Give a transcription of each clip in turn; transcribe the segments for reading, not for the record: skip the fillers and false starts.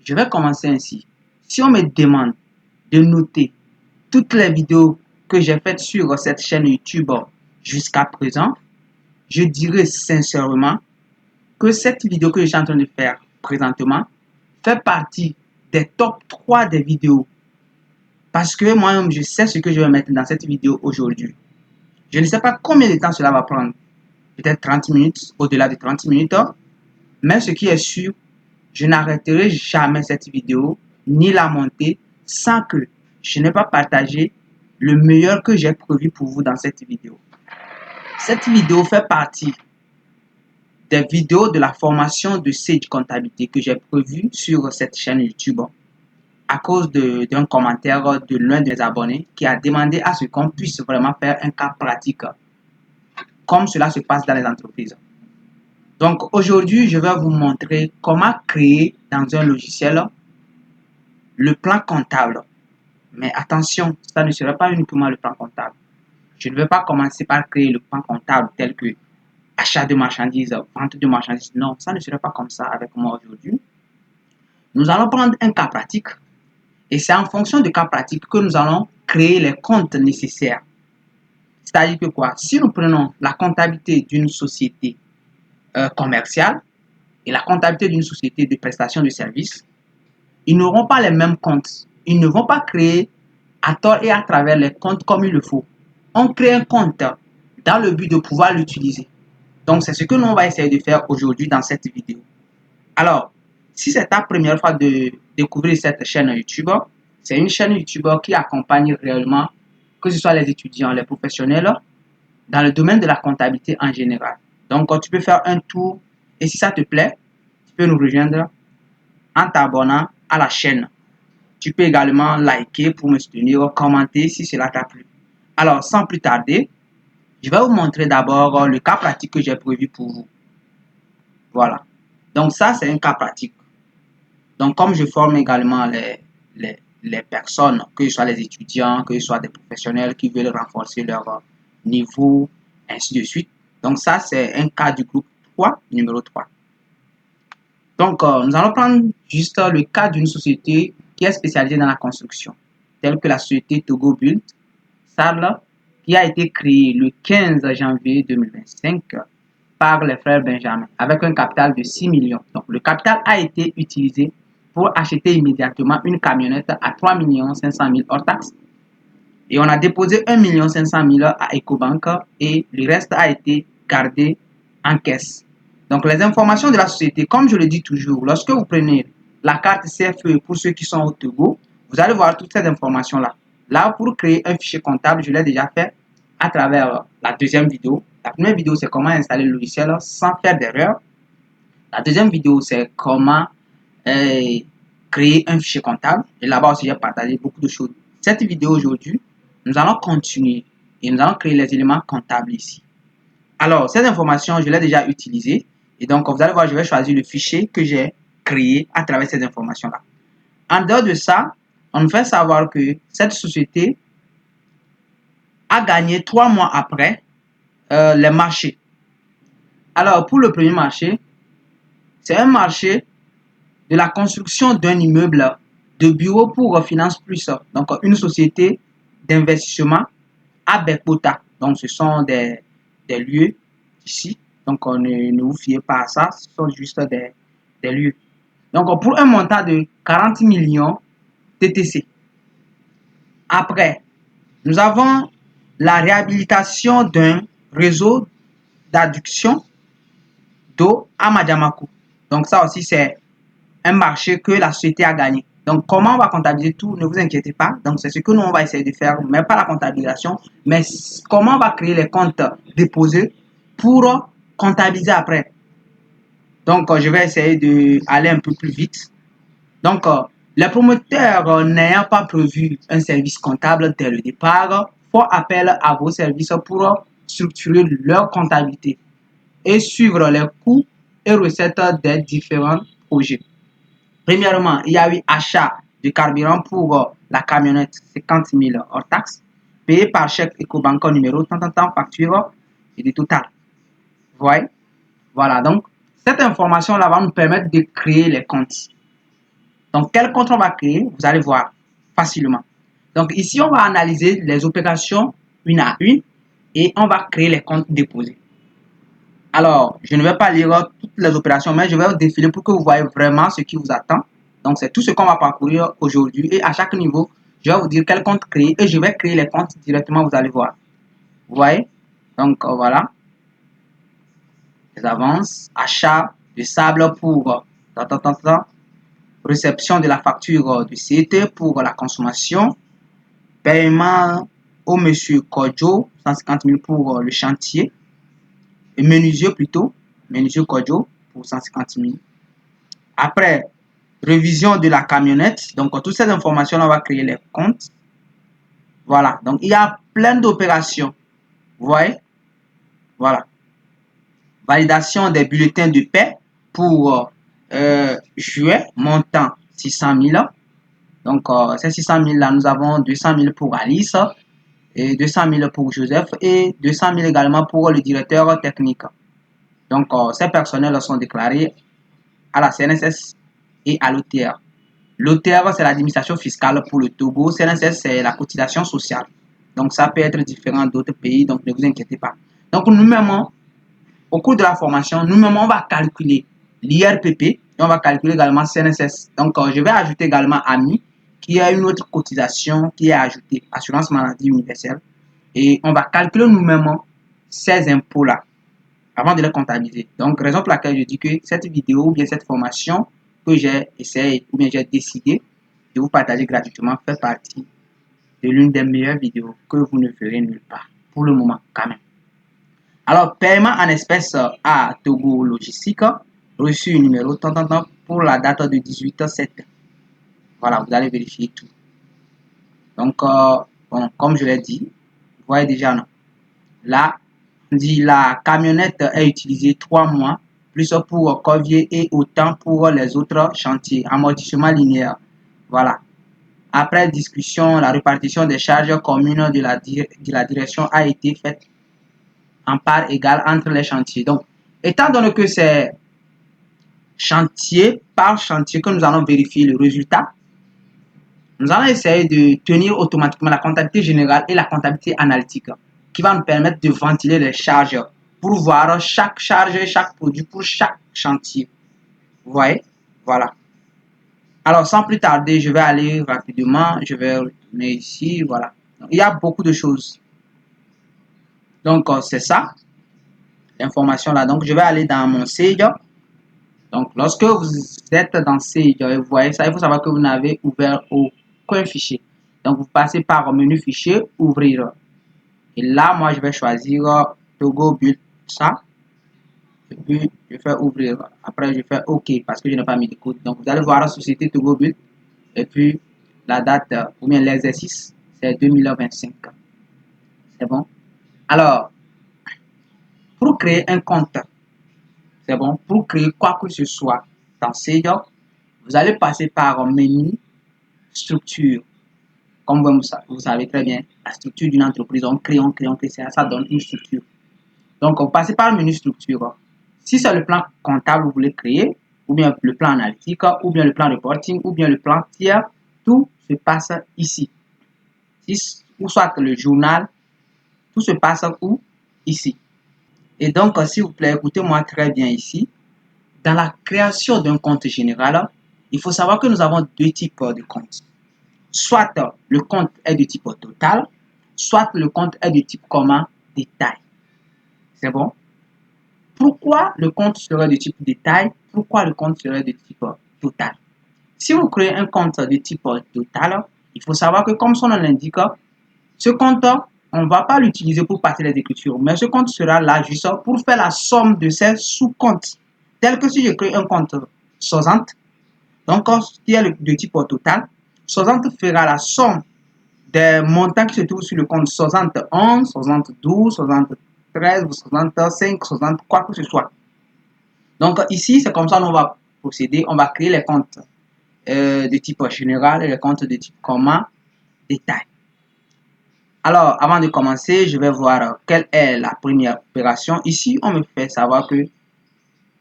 Je vais commencer ainsi. Si on me demande de noter toutes les vidéos que j'ai faites sur cette chaîne YouTube jusqu'à présent, je dirais sincèrement que cette vidéo que je suis en train de faire présentement fait partie des top 3 des vidéos. Parce que moi-même, je sais ce que je vais mettre dans cette vidéo aujourd'hui. Je ne sais pas combien de temps cela va prendre. Peut-être 30 minutes, au-delà de 30 minutes. Mais ce qui est sûr, je n'arrêterai jamais cette vidéo, ni la monter, sans que je n'ai pas partagé le meilleur que j'ai prévu pour vous dans cette vidéo. Cette vidéo fait partie des vidéos de la formation de Sage Comptabilité que j'ai prévu sur cette chaîne YouTube à cause d'un commentaire de l'un de mes abonnés qui a demandé à ce qu'on puisse vraiment faire un cas pratique comme cela se passe dans les entreprises. Donc aujourd'hui, je vais vous montrer comment créer dans un logiciel le plan comptable. Mais attention, ça ne serait pas uniquement le plan comptable. Je ne vais pas commencer par créer le plan comptable tel que achat de marchandises, vente de marchandises. Non, ça ne serait pas comme ça avec moi aujourd'hui. Nous allons prendre un cas pratique et c'est en fonction du cas pratique que nous allons créer les comptes nécessaires. C'est-à-dire que quoi? Si nous prenons la comptabilité d'une société commerciale et la comptabilité d'une société de prestation de services, ils n'auront pas les mêmes comptes. Ils ne vont pas créer à tort et à travers les comptes comme il le faut. On crée un compte dans le but de pouvoir l'utiliser. Donc, c'est ce que nous va essayer de faire aujourd'hui dans cette vidéo. Alors, si c'est ta première fois de découvrir cette chaîne YouTube, c'est une chaîne YouTube qui accompagne réellement, que ce soit les étudiants, les professionnels, dans le domaine de la comptabilité en général. Donc, tu peux faire un tour et si ça te plaît, tu peux nous rejoindre en t'abonnant à la chaîne. Tu peux également liker pour me soutenir, commenter si cela t'a plu. Alors, sans plus tarder, je vais vous montrer d'abord le cas pratique que j'ai prévu pour vous. Voilà. Donc, ça, c'est un cas pratique. Donc, comme je forme également les personnes, que ce soit les étudiants, que ce soit des professionnels qui veulent renforcer leur niveau, ainsi de suite. Donc, ça, c'est un cas du groupe 3, numéro 3. Donc, nous allons prendre juste le cas d'une société qui est spécialisée dans la construction, telle que la société Togo Build, Sable, qui a été créée le 15 janvier 2025 par les frères Benjamin, avec un capital de 6 millions. Donc, le capital a été utilisé pour acheter immédiatement une camionnette à 3 500 000 hors taxes. Et on a déposé 1 500 000 à Ecobank et le reste a été gardé en caisse. Donc, les informations de la société, comme je le dis toujours, lorsque vous prenez la carte CFE pour ceux qui sont au Togo, vous allez voir toutes ces informations-là. Là, pour créer un fichier comptable, je l'ai déjà fait à travers la deuxième vidéo. La première vidéo, c'est comment installer le logiciel sans faire d'erreur. La deuxième vidéo, c'est comment créer un fichier comptable. Et là-bas aussi, j'ai partagé beaucoup de choses. Cette vidéo aujourd'hui, nous allons continuer et nous allons créer les éléments comptables ici. Alors, cette information, je l'ai déjà utilisée. Et donc, vous allez voir, je vais choisir le fichier que j'ai créé à travers ces informations-là. En dehors de ça, on nous fait savoir que cette société a gagné 3 mois après les marchés. Alors, pour le premier marché, c'est un marché de la construction d'un immeuble de bureau pour Finance Plus. Donc, une société d'investissement à Bekota. Donc, ce sont des lieux ici. Donc, ne vous fiez pas à ça. Ce sont juste des lieux. Donc, pour un montant de 40 millions TTC. Après, nous avons la réhabilitation d'un réseau d'adduction d'eau à Madjamakou. Donc, ça aussi, c'est un marché que la société a gagné. Donc, comment on va comptabiliser tout? Ne vous inquiétez pas. Donc, c'est ce que nous, on va essayer de faire, mais pas la comptabilisation, mais comment on va créer les comptes déposés pour comptabiliser après. Donc, je vais essayer d'aller un peu plus vite. Donc, les promoteurs n'ayant pas prévu un service comptable dès le départ font appel à vos services pour structurer leur comptabilité et suivre les coûts et recettes des différents projets. Premièrement, il y a eu achat de carburant pour la camionnette 50 000 hors taxes, payé par chèque Ecobank numéro tant facture et du total. Vous voyez? Voilà, donc cette information-là va nous permettre de créer les comptes. Donc, quel compte on va créer? Vous allez voir facilement. Donc, ici, on va analyser les opérations une à une et on va créer les comptes déposés. Alors, je ne vais pas lire toutes les opérations, mais je vais vous défiler pour que vous voyez vraiment ce qui vous attend. Donc, c'est tout ce qu'on va parcourir aujourd'hui. Et à chaque niveau, je vais vous dire quel compte créer et je vais créer les comptes directement, vous allez voir. Vous voyez? Donc, voilà. Les avances, achat de sable pour réception de la facture de CT pour la consommation, paiement au monsieur Kodjo, 150 000 pour le chantier, et menuisier plutôt, menuisier Kodjo pour 150 000. Après, révision de la camionnette, donc toutes ces informations, on va créer les comptes. Voilà, donc il y a plein d'opérations, vous voyez, voilà. Validation des bulletins de paie pour juillet, montant 600 000. Donc, ces 600 000 là, nous avons 200 000 pour Alice, et 200 000 pour Joseph et 200 000 également pour le directeur technique. Donc, ces personnels sont déclarés à la CNSS et à l'OTR. L'OTR, c'est l'administration fiscale pour le Togo. CNSS, c'est la cotisation sociale. Donc, ça peut être différent d'autres pays, donc ne vous inquiétez pas. Donc, nous-mêmes, au cours de la formation, nous-mêmes, on va calculer l'IRPP et on va calculer également CNSS. Donc, je vais ajouter également AMI, qui a une autre cotisation qui est ajoutée, assurance maladie universelle. Et on va calculer nous-mêmes ces impôts-là avant de les comptabiliser. Donc, raison pour laquelle je dis que cette vidéo ou bien cette formation que j'ai essayé ou bien j'ai décidé de vous partager gratuitement fait partie de l'une des meilleures vidéos que vous ne verrez nulle part. Pour le moment, quand même. Alors, paiement en espèces à Togo Logistique, reçu numéro pour la date de 18/7. Voilà, vous allez vérifier tout. Donc, bon, comme je l'ai dit, vous voyez déjà, non? Là, on dit la camionnette est utilisée 3 mois, plus pour Corvier et autant pour les autres chantiers. Amortissement linéaire. Voilà. Après discussion, la répartition des charges communes de la direction a été faite en part égale entre les chantiers. Donc, étant donné que c'est chantier par chantier que nous allons vérifier le résultat, nous allons essayer de tenir automatiquement la comptabilité générale et la comptabilité analytique qui va nous permettre de ventiler les charges pour voir chaque charge et chaque produit pour chaque chantier. Vous voyez? Voilà. Alors, sans plus tarder, je vais aller rapidement. Je vais retourner ici. Voilà. Il y a beaucoup de choses. Donc, c'est ça. L'information là. Donc, je vais aller dans mon Sage. Donc, lorsque vous êtes dans Sage, vous voyez ça, il faut savoir que vous n'avez ouvert aucun fichier. Donc, vous passez par menu fichier, ouvrir. Et là, moi, je vais choisir Togo Build ça. Et puis, je fais ouvrir. Après, je fais OK parce que je n'ai pas mis de code. Donc, vous allez voir la société Togo Build. Et puis, la date ou bien l'exercice, c'est 2025. C'est bon? Alors, pour créer un compte, c'est bon? Pour créer quoi que ce soit dans Sage, vous allez passer par menu structure. Comme vous savez très bien, la structure d'une entreprise, on crée, ça donne une structure. Donc, vous passez par le menu structure. Si c'est le plan comptable que vous voulez créer, ou bien le plan analytique, ou bien le plan reporting, ou bien le plan tiers, tout se passe ici. Ou soit le journal, tout se passe où? Ici. Et donc, s'il vous plaît, écoutez-moi très bien ici. Dans la création d'un compte général, il faut savoir que nous avons deux types de comptes. Soit le compte est de type total, soit le compte est de type commun détail. C'est bon? Pourquoi le compte serait de type détail? Pourquoi le compte serait de type total? Si vous créez un compte de type total, il faut savoir que comme son nom l'indique, ce compte, on ne va pas l'utiliser pour passer les écritures, mais ce compte sera là juste pour faire la somme de ces sous-comptes. Tel que si je crée un compte 60, donc qui est de type total, 60 fera la somme des montants qui se trouvent sur le compte 71, 72, 73, 65, 60, quoi que ce soit. Donc ici, c'est comme ça qu'on va procéder. On va créer les comptes de type général et les comptes de type commun détail. Alors, avant de commencer, je vais voir quelle est la première opération. Ici, on me fait savoir que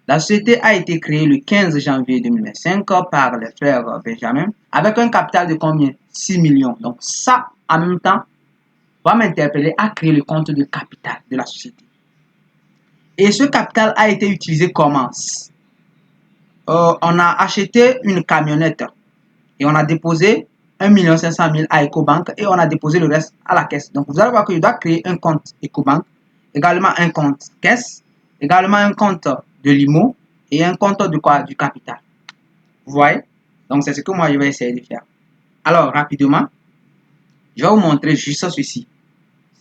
La société a été créée le 15 janvier 2025 par les frères Benjamin avec un capital de combien? 6 millions. Donc ça, en même temps, va m'interpeller à créer le compte de capital de la société. Et ce capital a été utilisé comment? On a acheté une camionnette et on a déposé 1 500 000 à EcoBank et on a déposé le reste à la caisse. Donc vous allez voir que je dois créer un compte EcoBank, également un compte caisse, également un compte de l'IMO et un compte de quoi? Du capital. Vous voyez? Donc c'est ce que moi je vais essayer de faire. Alors rapidement, je vais vous montrer juste ceci.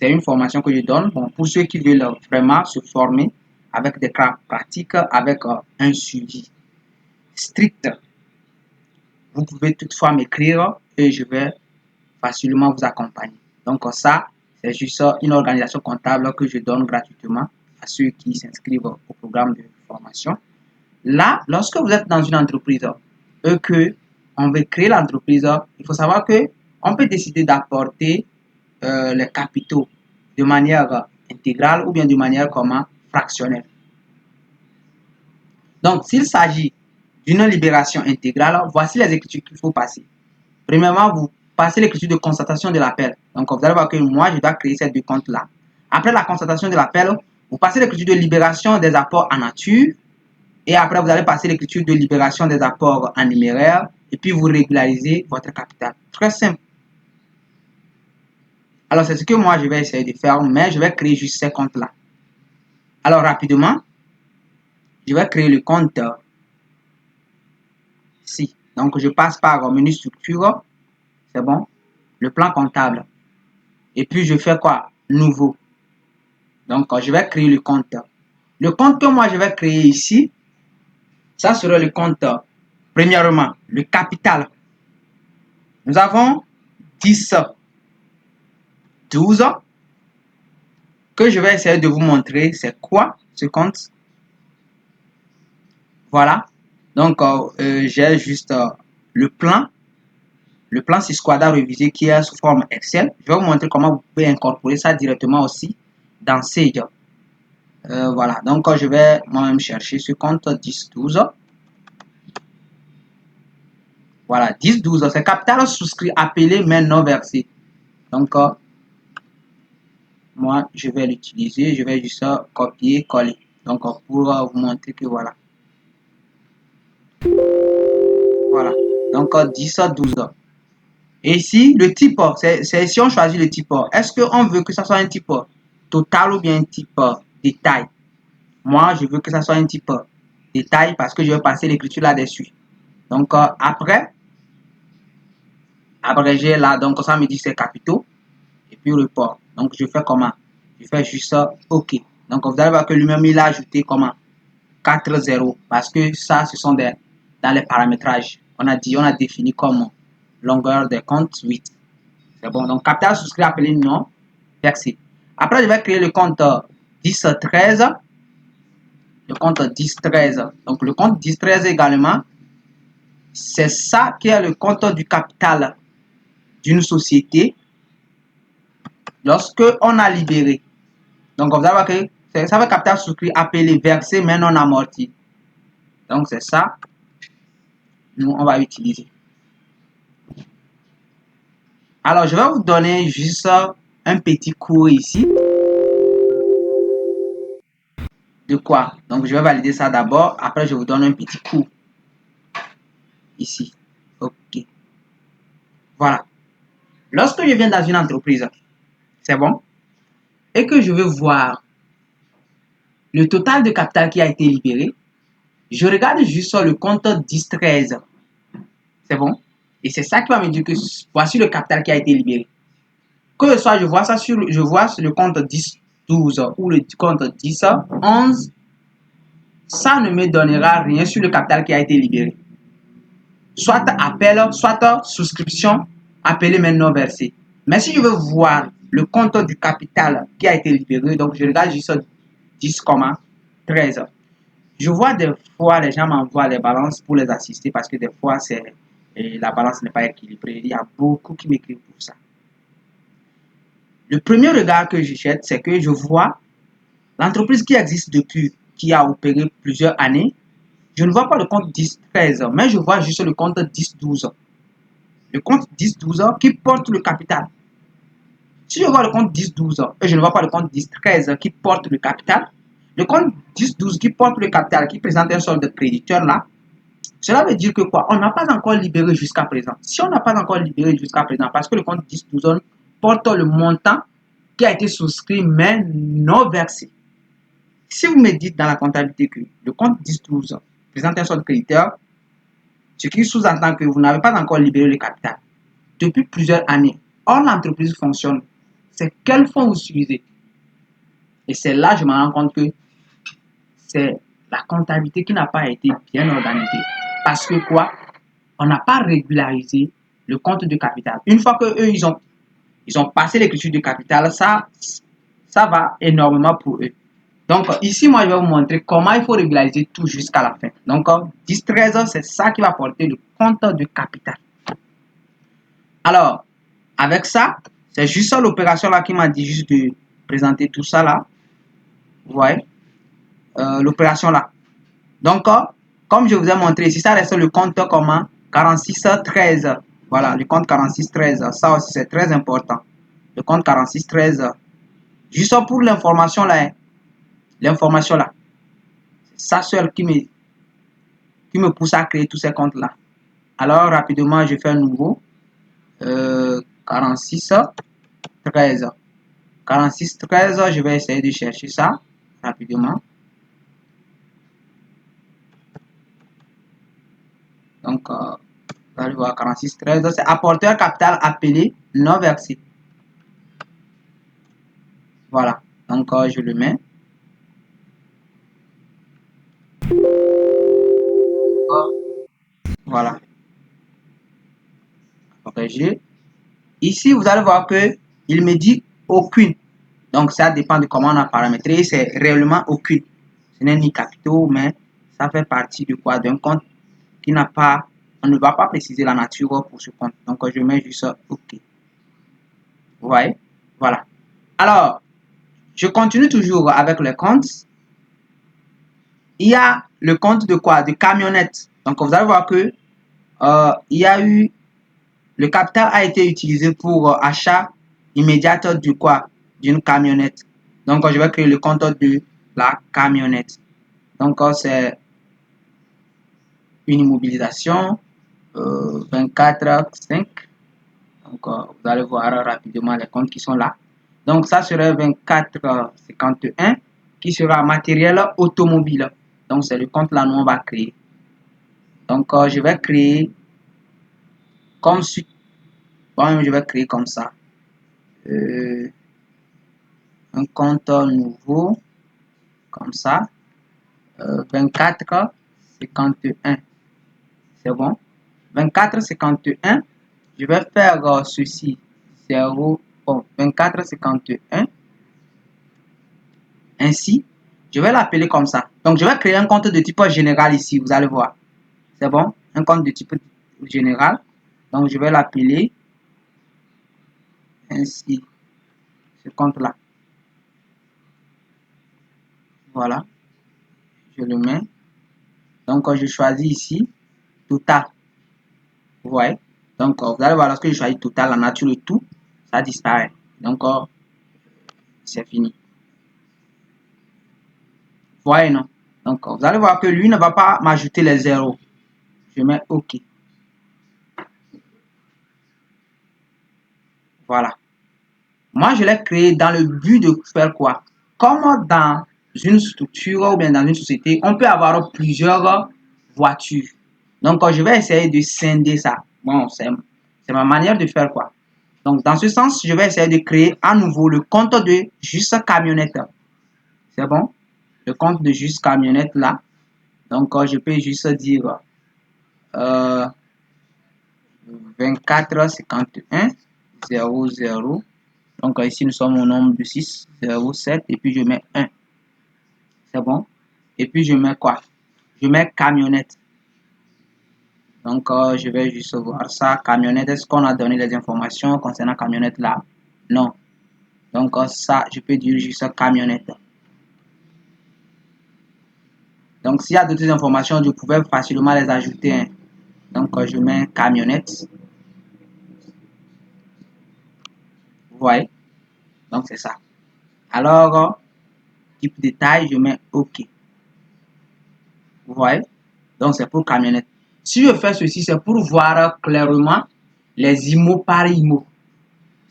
C'est une formation que je donne pour ceux qui veulent vraiment se former avec des cas pratiques, avec un suivi strict. Vous pouvez toutefois m'écrire et je vais facilement vous accompagner. Donc ça, c'est juste une organisation comptable que je donne gratuitement à ceux qui s'inscrivent au programme de formation. Là, lorsque vous êtes dans une entreprise et que on veut créer l'entreprise, il faut savoir que on peut décider d'apporter les capitaux de manière intégrale ou bien de manière comment fractionnelle. Donc, s'il s'agit d'une libération intégrale, voici les écritures qu'il faut passer. Premièrement, vous passez l'écriture de constatation de l'appel. Donc, vous allez voir que moi, je dois créer ces deux comptes-là. Après la constatation de l'appel, vous passez l'écriture de libération des apports en nature. Et après, vous allez passer l'écriture de libération des apports en numéraire. Et puis, vous régularisez votre capital. Très simple. Alors, c'est ce que moi, je vais essayer de faire, mais je vais créer juste ces comptes-là. Alors, rapidement, je vais créer le compte ici. Donc, je passe par menu structure. C'est bon. Le plan comptable. Et puis, je fais quoi? Nouveau. Donc, je vais créer le compte. Le compte que moi, je vais créer ici, ça sera le compte, premièrement, le capital. Nous avons 10, 12 que je vais essayer de vous montrer c'est quoi ce compte. Voilà. Donc, j'ai juste le plan Sysquada révisé qui est sous forme Excel. Je vais vous montrer comment vous pouvez incorporer ça directement aussi dans Sage. Voilà. Donc, je vais moi-même chercher ce compte 10-12. Voilà, 10-12, c'est capital souscrit appelé mais non versé. Donc, moi, je vais l'utiliser. Je vais juste copier, coller. Donc, pour vous montrer que voilà. Voilà. Donc, 10-12. Et ici, le type, c'est si on choisit le type. Est-ce qu'on veut que ça soit un type total ou bien un type détail? Moi, je veux que ça soit un type détail parce que je vais passer l'écriture là-dessus. Donc, après, abrégé là, donc ça me dit c'est capitaux. Et puis report. Donc, je fais comment? Je fais juste OK. Donc, vous allez voir que lui-même, il a ajouté comment? 4-0. Parce que ça, ce sont des, dans les paramétrages. On a défini comme longueur des comptes 8. C'est bon. Donc, capital souscrit appelé non versé. Après, je vais créer le compte 10-13. Le compte 10-13. Donc, le compte 10-13 également, c'est ça qui est le compte du capital d'une société lorsque on a libéré. Donc, vous allez voir que ça veut capital souscrit appelé versé mais non amorti. Donc, c'est ça. Nous, on va utiliser. Alors, je vais vous donner juste un petit cours ici. De quoi? Donc, je vais valider ça d'abord. Après, je vous donne un petit cours. Ici. OK. Voilà. Lorsque je viens dans une entreprise, c'est bon? Et que je veux voir le total de capital qui a été libéré, je regarde juste sur le compte 10-13. C'est bon? Et c'est ça qui va me dire que voici le capital qui a été libéré. Que ce soit je vois sur le compte 10-12 ou le compte 10-11, ça ne me donnera rien sur le capital qui a été libéré. Soit appel, soit souscription, appelé mais non versé. Mais si je veux voir le compte du capital qui a été libéré, donc je regarde juste 10,13. Je vois des fois les gens m'envoient les balances pour les assister parce que des fois la balance n'est pas équilibrée. Il y a beaucoup qui m'écrivent pour ça. Le premier regard que je jette, c'est que je vois l'entreprise qui existe depuis qui a opéré plusieurs années, je ne vois pas le compte 10-13, mais je vois juste le compte 10-12. Le compte 10-12 qui porte le capital. Si je vois le compte 10-12 et je ne vois pas le compte 10-13 qui porte le capital, le compte 10-12 qui porte le capital, qui présente un solde créditeur là, cela veut dire que quoi? On n'a pas encore libéré jusqu'à présent. Si on n'a pas encore libéré jusqu'à présent, parce que le compte 10-12 porte le montant qui a été souscrit mais non versé. Si vous me dites dans la comptabilité que le compte 10-12 présente un solde créditeur, ce qui sous-entend que vous n'avez pas encore libéré le capital depuis plusieurs années. Or, l'entreprise fonctionne. C'est quel fonds vous utilisez? Et c'est là que je me rends compte que c'est la comptabilité qui n'a pas été bien organisée. Parce que quoi? On n'a pas régularisé le compte de capital. Une fois que eux, ils ont passé l'écriture de capital, ça va énormément pour eux. Donc, ici, moi, je vais vous montrer comment il faut régulariser tout jusqu'à la fin. Donc, 10-13, c'est ça qui va porter le compte de capital. Alors, avec ça, c'est juste ça l'opération là qui m'a dit juste de présenter tout ça là. Vous voyez, l'opération là. Donc, comme je vous ai montré ici, ça reste le compte comment 46-13. Voilà, le compte 46-13. Ça aussi, c'est très important. Le compte 46-13. Juste pour l'information là. Hein. L'information là. C'est ça seul qui me pousse à créer tous ces comptes là. Alors, rapidement, je fais un nouveau. 46-13. 46-13, je vais essayer de chercher ça rapidement. Donc, vous allez voir 46-13, c'est apporteur capital appelé non versé. Voilà, donc je le mets. Voilà. Corriger. Ici, vous allez voir que il me dit aucune. Donc, ça dépend de comment on a paramétré. C'est réellement aucune. Ce n'est ni capitaux, mais ça fait partie de quoi? D'un compte qui n'a pas, on ne va pas préciser la nature pour ce compte. Donc, je mets juste OK. Vous voyez? Voilà. Alors, je continue toujours avec le compte. Il y a le compte de quoi? De camionnette. Donc, vous allez voir que il y a eu, le capital a été utilisé pour achat immédiat de quoi? D'une camionnette. Donc, je vais créer le compte de la camionnette. Donc, c'est une immobilisation 24,5. Donc, vous allez voir rapidement les comptes qui sont là. Donc, ça serait 24,51 qui sera matériel automobile. Donc, c'est le compte là, nous, on va créer. Donc, je vais créer comme suite. Bon, je vais créer comme ça. Un compte nouveau. Comme ça. 24,51. C'est bon. 24,51. Je vais faire ceci. 0. Bon, 24,51. Ainsi, je vais l'appeler comme ça. Donc, je vais créer un compte de type général ici. Vous allez voir. C'est bon. Un compte de type général. Donc, je vais l'appeler ainsi. Ce compte-là. Voilà. Je le mets. Donc, je choisis ici. Total. Vous voyez. Donc, vous allez voir, lorsque je choisis total, la nature de tout, ça disparaît. Donc, c'est fini. Vous voyez, non? Donc, vous allez voir que lui ne va pas m'ajouter les zéros. Je mets OK. Voilà. Moi, je l'ai créé dans le but de faire quoi? Comme dans une structure ou bien dans une société, on peut avoir plusieurs voitures. Donc, je vais essayer de scinder ça. Bon, c'est ma manière de faire quoi? Donc, dans ce sens, je vais essayer de créer à nouveau le compte de juste camionnette. C'est bon? Le compte de juste camionnette là. Donc, je peux juste dire 24,51 00. Donc, ici, nous sommes au nombre de 6, 0, 7. Et puis, je mets 1. C'est bon? Et puis, je mets quoi? Je mets camionnette. Donc, je vais juste voir ça. Camionnette, est-ce qu'on a donné les informations concernant camionnette là? Non. Donc, ça, je peux dire juste camionnette. Donc, s'il y a d'autres informations, je pouvais facilement les ajouter, hein. Donc, je mets camionnette. Vous voyez? Donc, c'est ça. Alors, type détail, je mets OK. Vous voyez? Donc, c'est pour camionnette. Si je fais ceci, c'est pour voir clairement les IMO par IMO.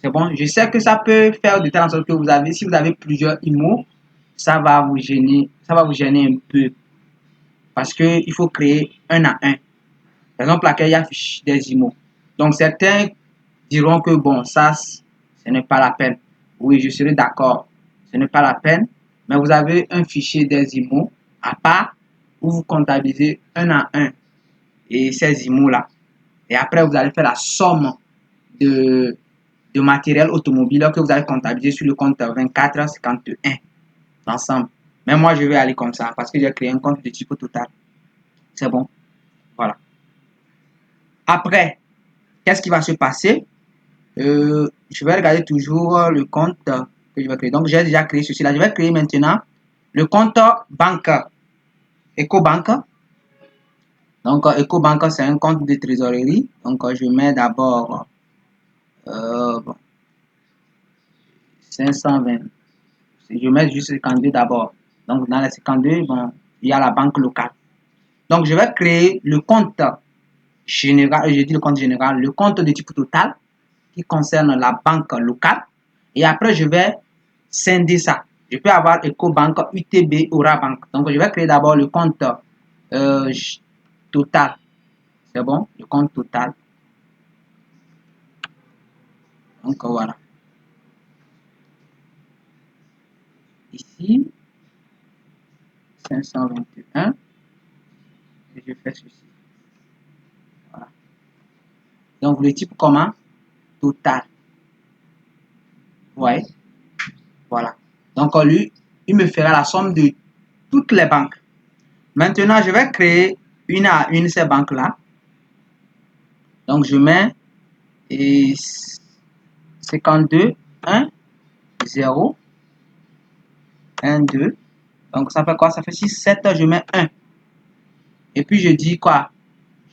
C'est bon? Je sais que ça peut faire de telle sorte que vous avez, si vous avez plusieurs IMO, ça va vous gêner un peu. Parce qu'il faut créer un à un. Par exemple, laquelle il affiche des IMO. Donc, certains diront que bon, ça, ce n'est pas la peine. Oui, je serai d'accord. Ce n'est pas la peine. Mais vous avez un fichier des IMO à part où vous comptabilisez un à un et ces IMO-là. Et après, vous allez faire la somme de matériel automobile que vous allez comptabiliser sur le compte 2451 ensemble. Mais moi, je vais aller comme ça parce que j'ai créé un compte de type total. C'est bon. Voilà. Après, qu'est-ce qui va se passer? Je vais regarder toujours le compte que je vais créer. Donc, j'ai déjà créé ceci là. Je vais créer maintenant le compte banque EcoBank. Donc, EcoBank, c'est un compte de trésorerie. Donc, je mets d'abord 520. Je mets juste 52 d'abord. Donc, dans les 52, bon, il y a la banque locale. Donc, je vais créer le compte général, je dis le compte général, le compte de type total qui concerne la banque locale. Et après, je vais scinder ça. Je peux avoir EcoBank, UTB, Orabank. Donc, je vais créer d'abord le compte total. C'est bon? Le compte total. Donc, voilà. Ici, 521. Et je fais ceci. Voilà. Donc, le type comment? Total. Vous voyez? Voilà. Donc, lui, il me fera la somme de toutes les banques. Maintenant, je vais créer une à une ces banques-là. Donc, je mets 52, 1, 0, 1, 2. Donc, ça fait quoi? Ça fait 6, 7, je mets 1. Et puis, je dis quoi?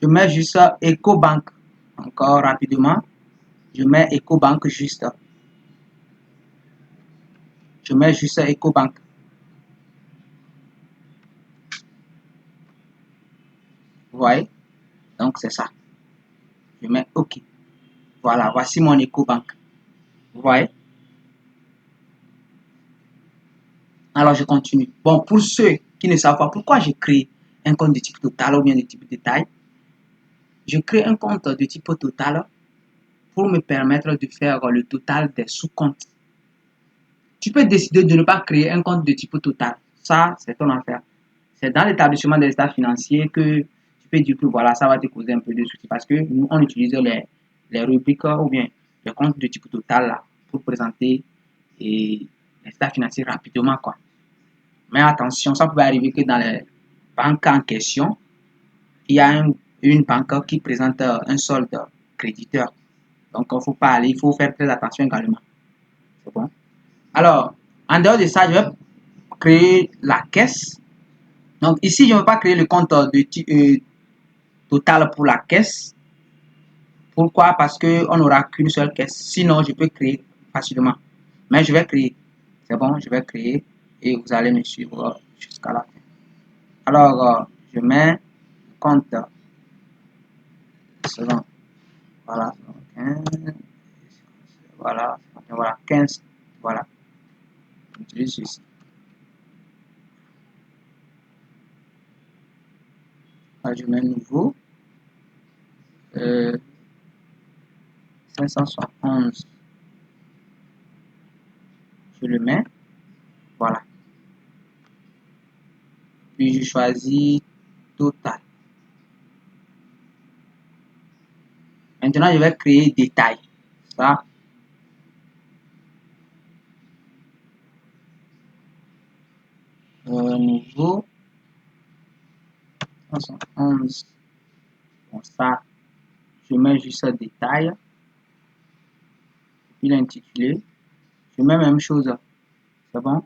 Je mets juste EcoBank. Encore rapidement. Je mets EcoBank juste. Je mets juste EcoBank. Vous voyez? Donc, c'est ça. Je mets OK. Voilà, voici mon EcoBank. Vous voyez? Alors, je continue. Bon, pour ceux qui ne savent pas pourquoi j'ai créé un compte de type total ou bien de type détail, je crée un compte de type total pour me permettre de faire le total des sous-comptes. Tu peux décider de ne pas créer un compte de type total. Ça, c'est ton affaire. C'est dans l'établissement des états financiers que tu peux dire que voilà, ça va te causer un peu de soucis parce que nous, on utilise les rubriques ou bien les comptes de type total là, pour présenter les états financiers rapidement, quoi. Mais attention, ça peut arriver que dans les banques en question, il y a une banque qui présente un solde créditeur. Donc, il ne faut pas aller, il faut faire très attention également. C'est bon. Alors, en dehors de ça, je vais créer la caisse. Donc, ici, je ne veux pas créer le compte de total pour la caisse. Pourquoi? Parce qu'on n'aura qu'une seule caisse. Sinon, je peux créer facilement. Mais je vais créer. C'est bon, je vais créer et vous allez me suivre jusqu'à la fin. Alors, je mets compte selon, voilà, 15, voilà, 15, voilà, j'utilise ceci. Là, je mets nouveau, 571, je le mets, voilà, puis je choisis total. Maintenant, je vais créer détail, ça, nouveau, 511, bon, ça, je mets juste détail, puis l'intitulé, je mets même chose, c'est bon,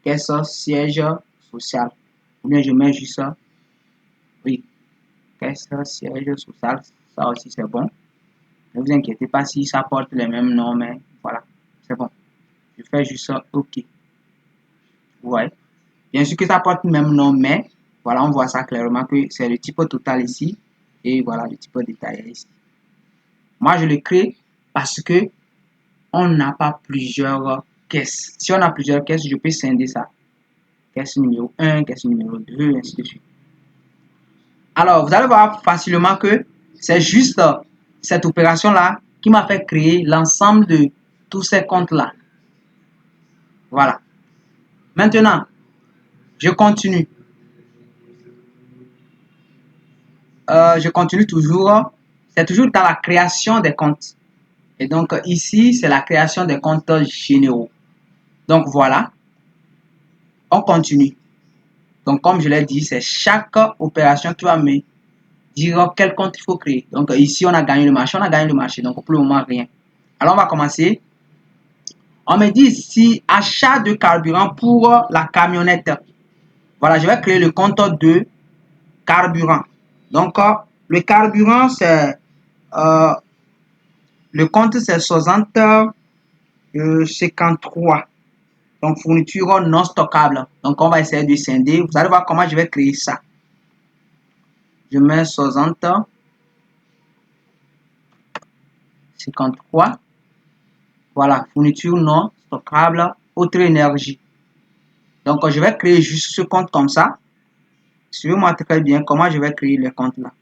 caisse siège social. ou bien je mets juste ça. Oui, caisse, siège, social, ça aussi c'est bon. Ne vous inquiétez pas si ça porte les mêmes noms, mais voilà, c'est bon. Je fais juste ça, OK. Ouais. Bien sûr que ça porte le même nom, mais voilà, on voit ça clairement que c'est le type total ici et voilà le type détaillé ici. Moi, je le crée parce que on n'a pas plusieurs caisses. Si on a plusieurs caisses, je peux scinder ça. Caisse numéro 1, caisse numéro 2, ainsi de suite. Alors, vous allez voir facilement que c'est juste cette opération-là qui m'a fait créer l'ensemble de tous ces comptes-là. Voilà. Maintenant, je continue. Je continue toujours. C'est toujours dans la création des comptes. Et donc, ici, c'est la création des comptes généraux. Donc, voilà. On continue. Donc, comme je l'ai dit, c'est chaque opération qui va me dire quel compte il faut créer. Donc, ici, on a gagné le marché. On a gagné le marché. Donc, pour le moment, rien. Alors, on va commencer. On me dit ici, achat de carburant pour la camionnette. Voilà, je vais créer le compte de carburant. Donc, le carburant, c'est... le compte, c'est 53. Donc, fourniture non stockable. Donc, on va essayer de scinder. Vous allez voir comment je vais créer ça. Je mets 53. Voilà, fourniture non stockable, autre énergie. Donc, je vais créer juste ce compte comme ça. Suivez-moi très bien comment je vais créer les comptes là.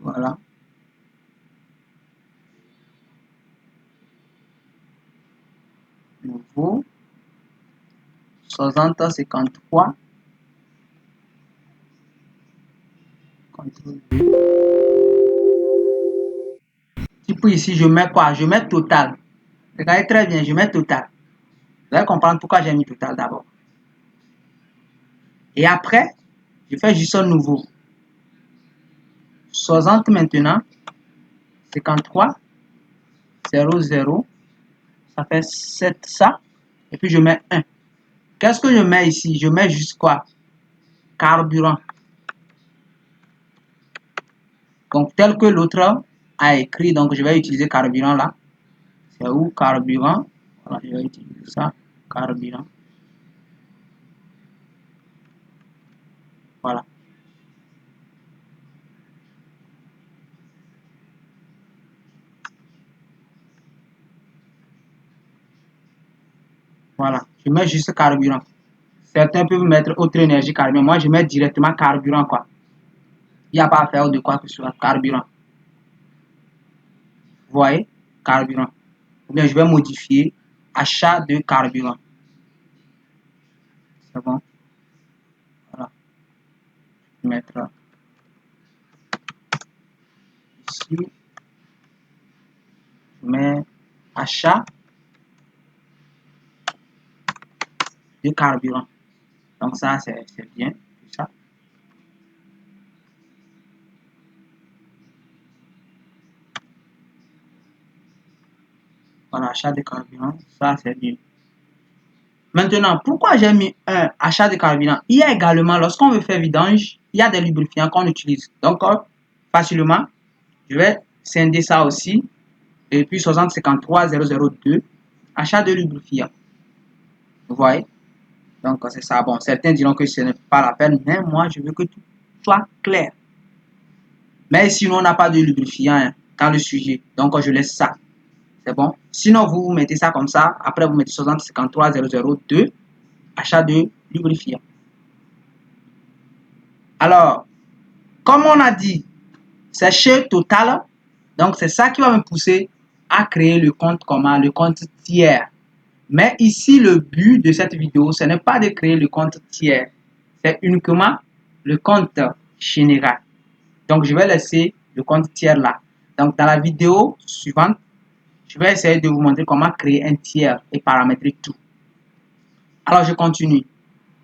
Voilà. Nouveau. 53. Type ici, je mets quoi? Je mets total. Regardez très bien, je mets total. Vous allez comprendre pourquoi j'ai mis total d'abord. Et après, je fais juste un nouveau. 60 maintenant. 53. 00. Ça fait 7 ça. Et puis je mets 1. Qu'est-ce que je mets ici? Je mets juste quoi? Carburant. Donc tel que l'autre a écrit, donc je vais utiliser carburant là. C'est où carburant? Voilà, je vais utiliser ça. Carburant. Voilà. Voilà. Je mets juste carburant. Certains peuvent mettre autre énergie carburant. Moi, je mets directement carburant, quoi. Il n'y a pas à faire de quoi que ce soit. Carburant. Vous voyez? Carburant. Ou bien je vais modifier achat de carburant. C'est bon? Voilà. Je vais mettre ici. Je mets achat de carburant. Donc ça, c'est bien. Ça. Voilà, achat de carburant. Ça, c'est bien. Maintenant, pourquoi j'ai mis un achat de carburant? Il y a également, lorsqu'on veut faire vidange, il y a des lubrifiants qu'on utilise. Donc, facilement, je vais scinder ça aussi. Et puis 6053002, achat de lubrifiant. Vous voyez? Donc, c'est ça. Bon, certains diront que ce n'est pas la peine, mais moi, je veux que tout soit clair. Mais sinon, on n'a pas de lubrifiant dans le sujet. Donc, je laisse ça. C'est bon? Sinon, vous mettez ça comme ça. Après, vous mettez 6053002, achat de lubrifiant. Alors, comme on a dit, c'est chez Total. Donc, c'est ça qui va me pousser à créer le compte comment? Le compte tiers. Mais ici, le but de cette vidéo, ce n'est pas de créer le compte tiers. C'est uniquement le compte général. Donc, je vais laisser le compte tiers là. Donc, dans la vidéo suivante, je vais essayer de vous montrer comment créer un tiers et paramétrer tout. Alors, je continue.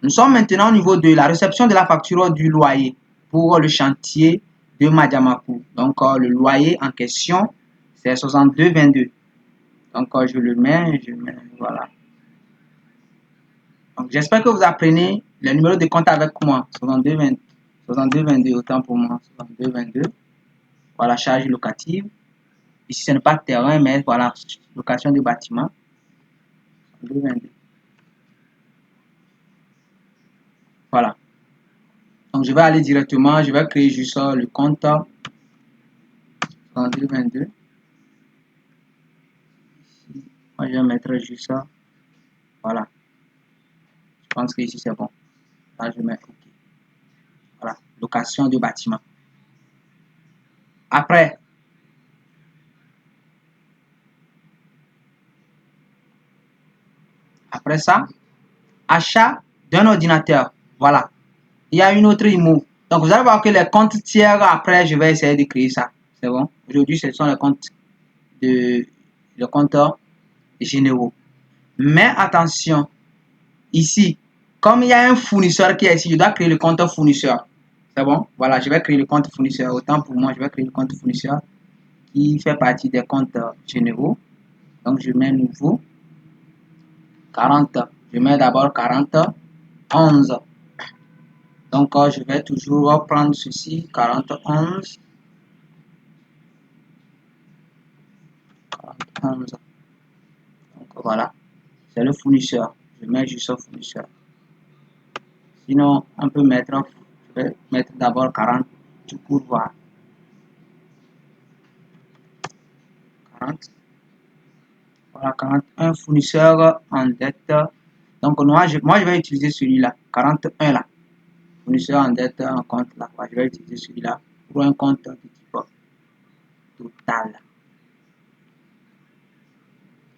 Nous sommes maintenant au niveau de la réception de la facture du loyer pour le chantier de Madiamakou. Donc, le loyer en question, c'est 62,22. Donc, je le mets, voilà. Donc, j'espère que vous apprenez le numéro de compte avec moi. 6222, autant pour moi. 6222. Voilà, charge locative. Ici, ce n'est pas terrain, mais voilà, location de bâtiment. 6222. Voilà. Donc, je vais aller directement, je vais créer juste le compte 6222. Moi, je vais mettre juste ça. Voilà. Je pense que ici, c'est bon. Là, je mets OK. Voilà. Location de bâtiment. Après ça, achat d'un ordinateur. Voilà. Il y a une autre IMO. Donc, vous allez voir que les comptes tiers, après, je vais essayer de créer ça. C'est bon. Aujourd'hui, ce sont les comptes le compteur généraux. Mais attention, ici, comme il y a un fournisseur qui est ici, je dois créer le compte fournisseur. C'est bon? Voilà, je vais créer le compte fournisseur. Autant pour moi, je vais créer le compte fournisseur qui fait partie des comptes généraux. Donc, je mets nouveau. 40. Je mets d'abord 40. 11. Donc, je vais toujours prendre ceci. 40. 11. 11. Donc, voilà. C'est le fournisseur. Je mets juste au fournisseur. Sinon, on peut mettre, je vais mettre d'abord 40 pour voir. 40. Voilà, 41 fournisseurs en dette. Donc, moi, je vais utiliser celui-là. 41 là. Fournisseur en dette, en compte là. Je vais utiliser celui-là pour un compte de type total.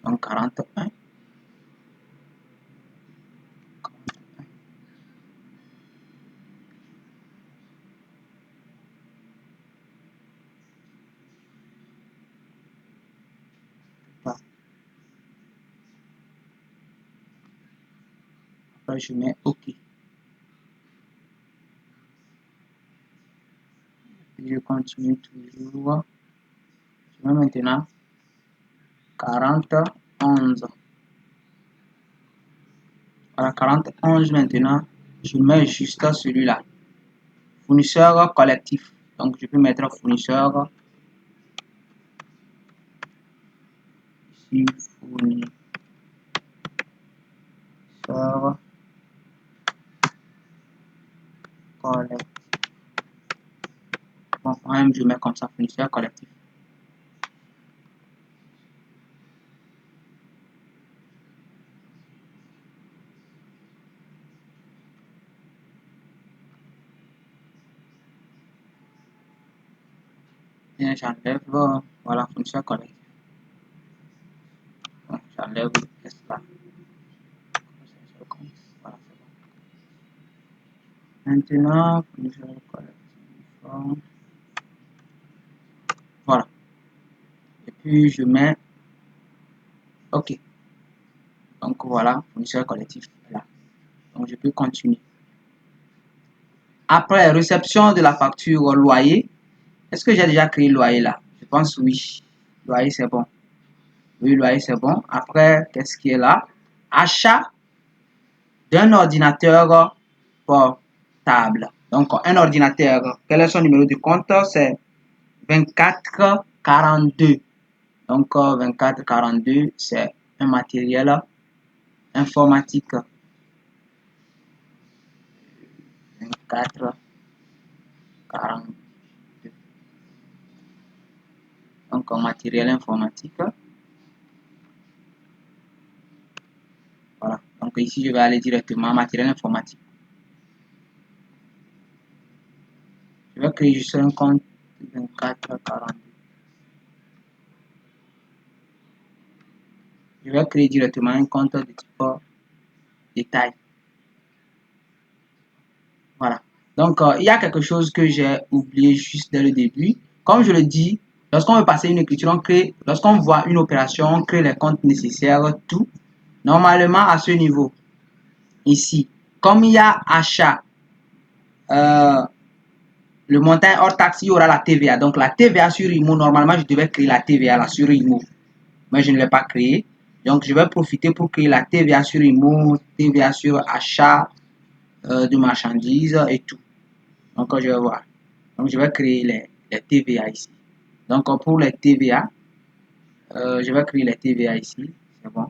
Donc, 41. Après, je mets OK. Je continue toujours. Je mets maintenant 41. Voilà, 41 maintenant. Je mets juste celui-là. Fournisseur collectif. Donc, je peux mettre fournisseur. Ici, fournisseur. Collectif. Bon, même je mets comme ça, fournisseur collectif. Bien, j'enlève, voilà, fournisseur collectif. Bon, j'enlève cela. Voilà, c'est bon. Maintenant, fournisseur collectif. Voilà. Et puis, je mets OK. Donc, voilà, fournisseur collectif. Là. Donc, je peux continuer. Après, réception de la facture loyer. Est-ce que j'ai déjà créé le loyer là? Je pense oui. Loyer, c'est bon. Oui, loyer, c'est bon. Après, qu'est-ce qui est là? Achat d'un ordinateur portable. Donc, un ordinateur. Quel est son numéro de compte? C'est 2442. Donc, 2442, c'est un matériel informatique. 2442. Donc, matériel informatique. Voilà. Donc, ici, je vais aller directement matériel informatique. Je vais créer juste un compte 2442. Je vais créer directement un compte de type détail. Voilà. Donc, il y a quelque chose que j'ai oublié juste dès le début. Comme je le dis, lorsqu'on veut passer une écriture, lorsqu'on voit une opération, on crée les comptes nécessaires, tout. Normalement, à ce niveau, ici, comme il y a achat, le montant hors taxe, il y aura la TVA. Donc, la TVA sur IMO, normalement, je devais créer la TVA là, sur IMO. mais je ne l'ai pas créé. Donc, je vais profiter pour créer la TVA sur IMO, TVA sur achat de marchandises et tout. Donc, je vais voir. Donc, je vais créer les TVA ici. Donc, pour les TVA, je vais créer les TVA ici. C'est bon.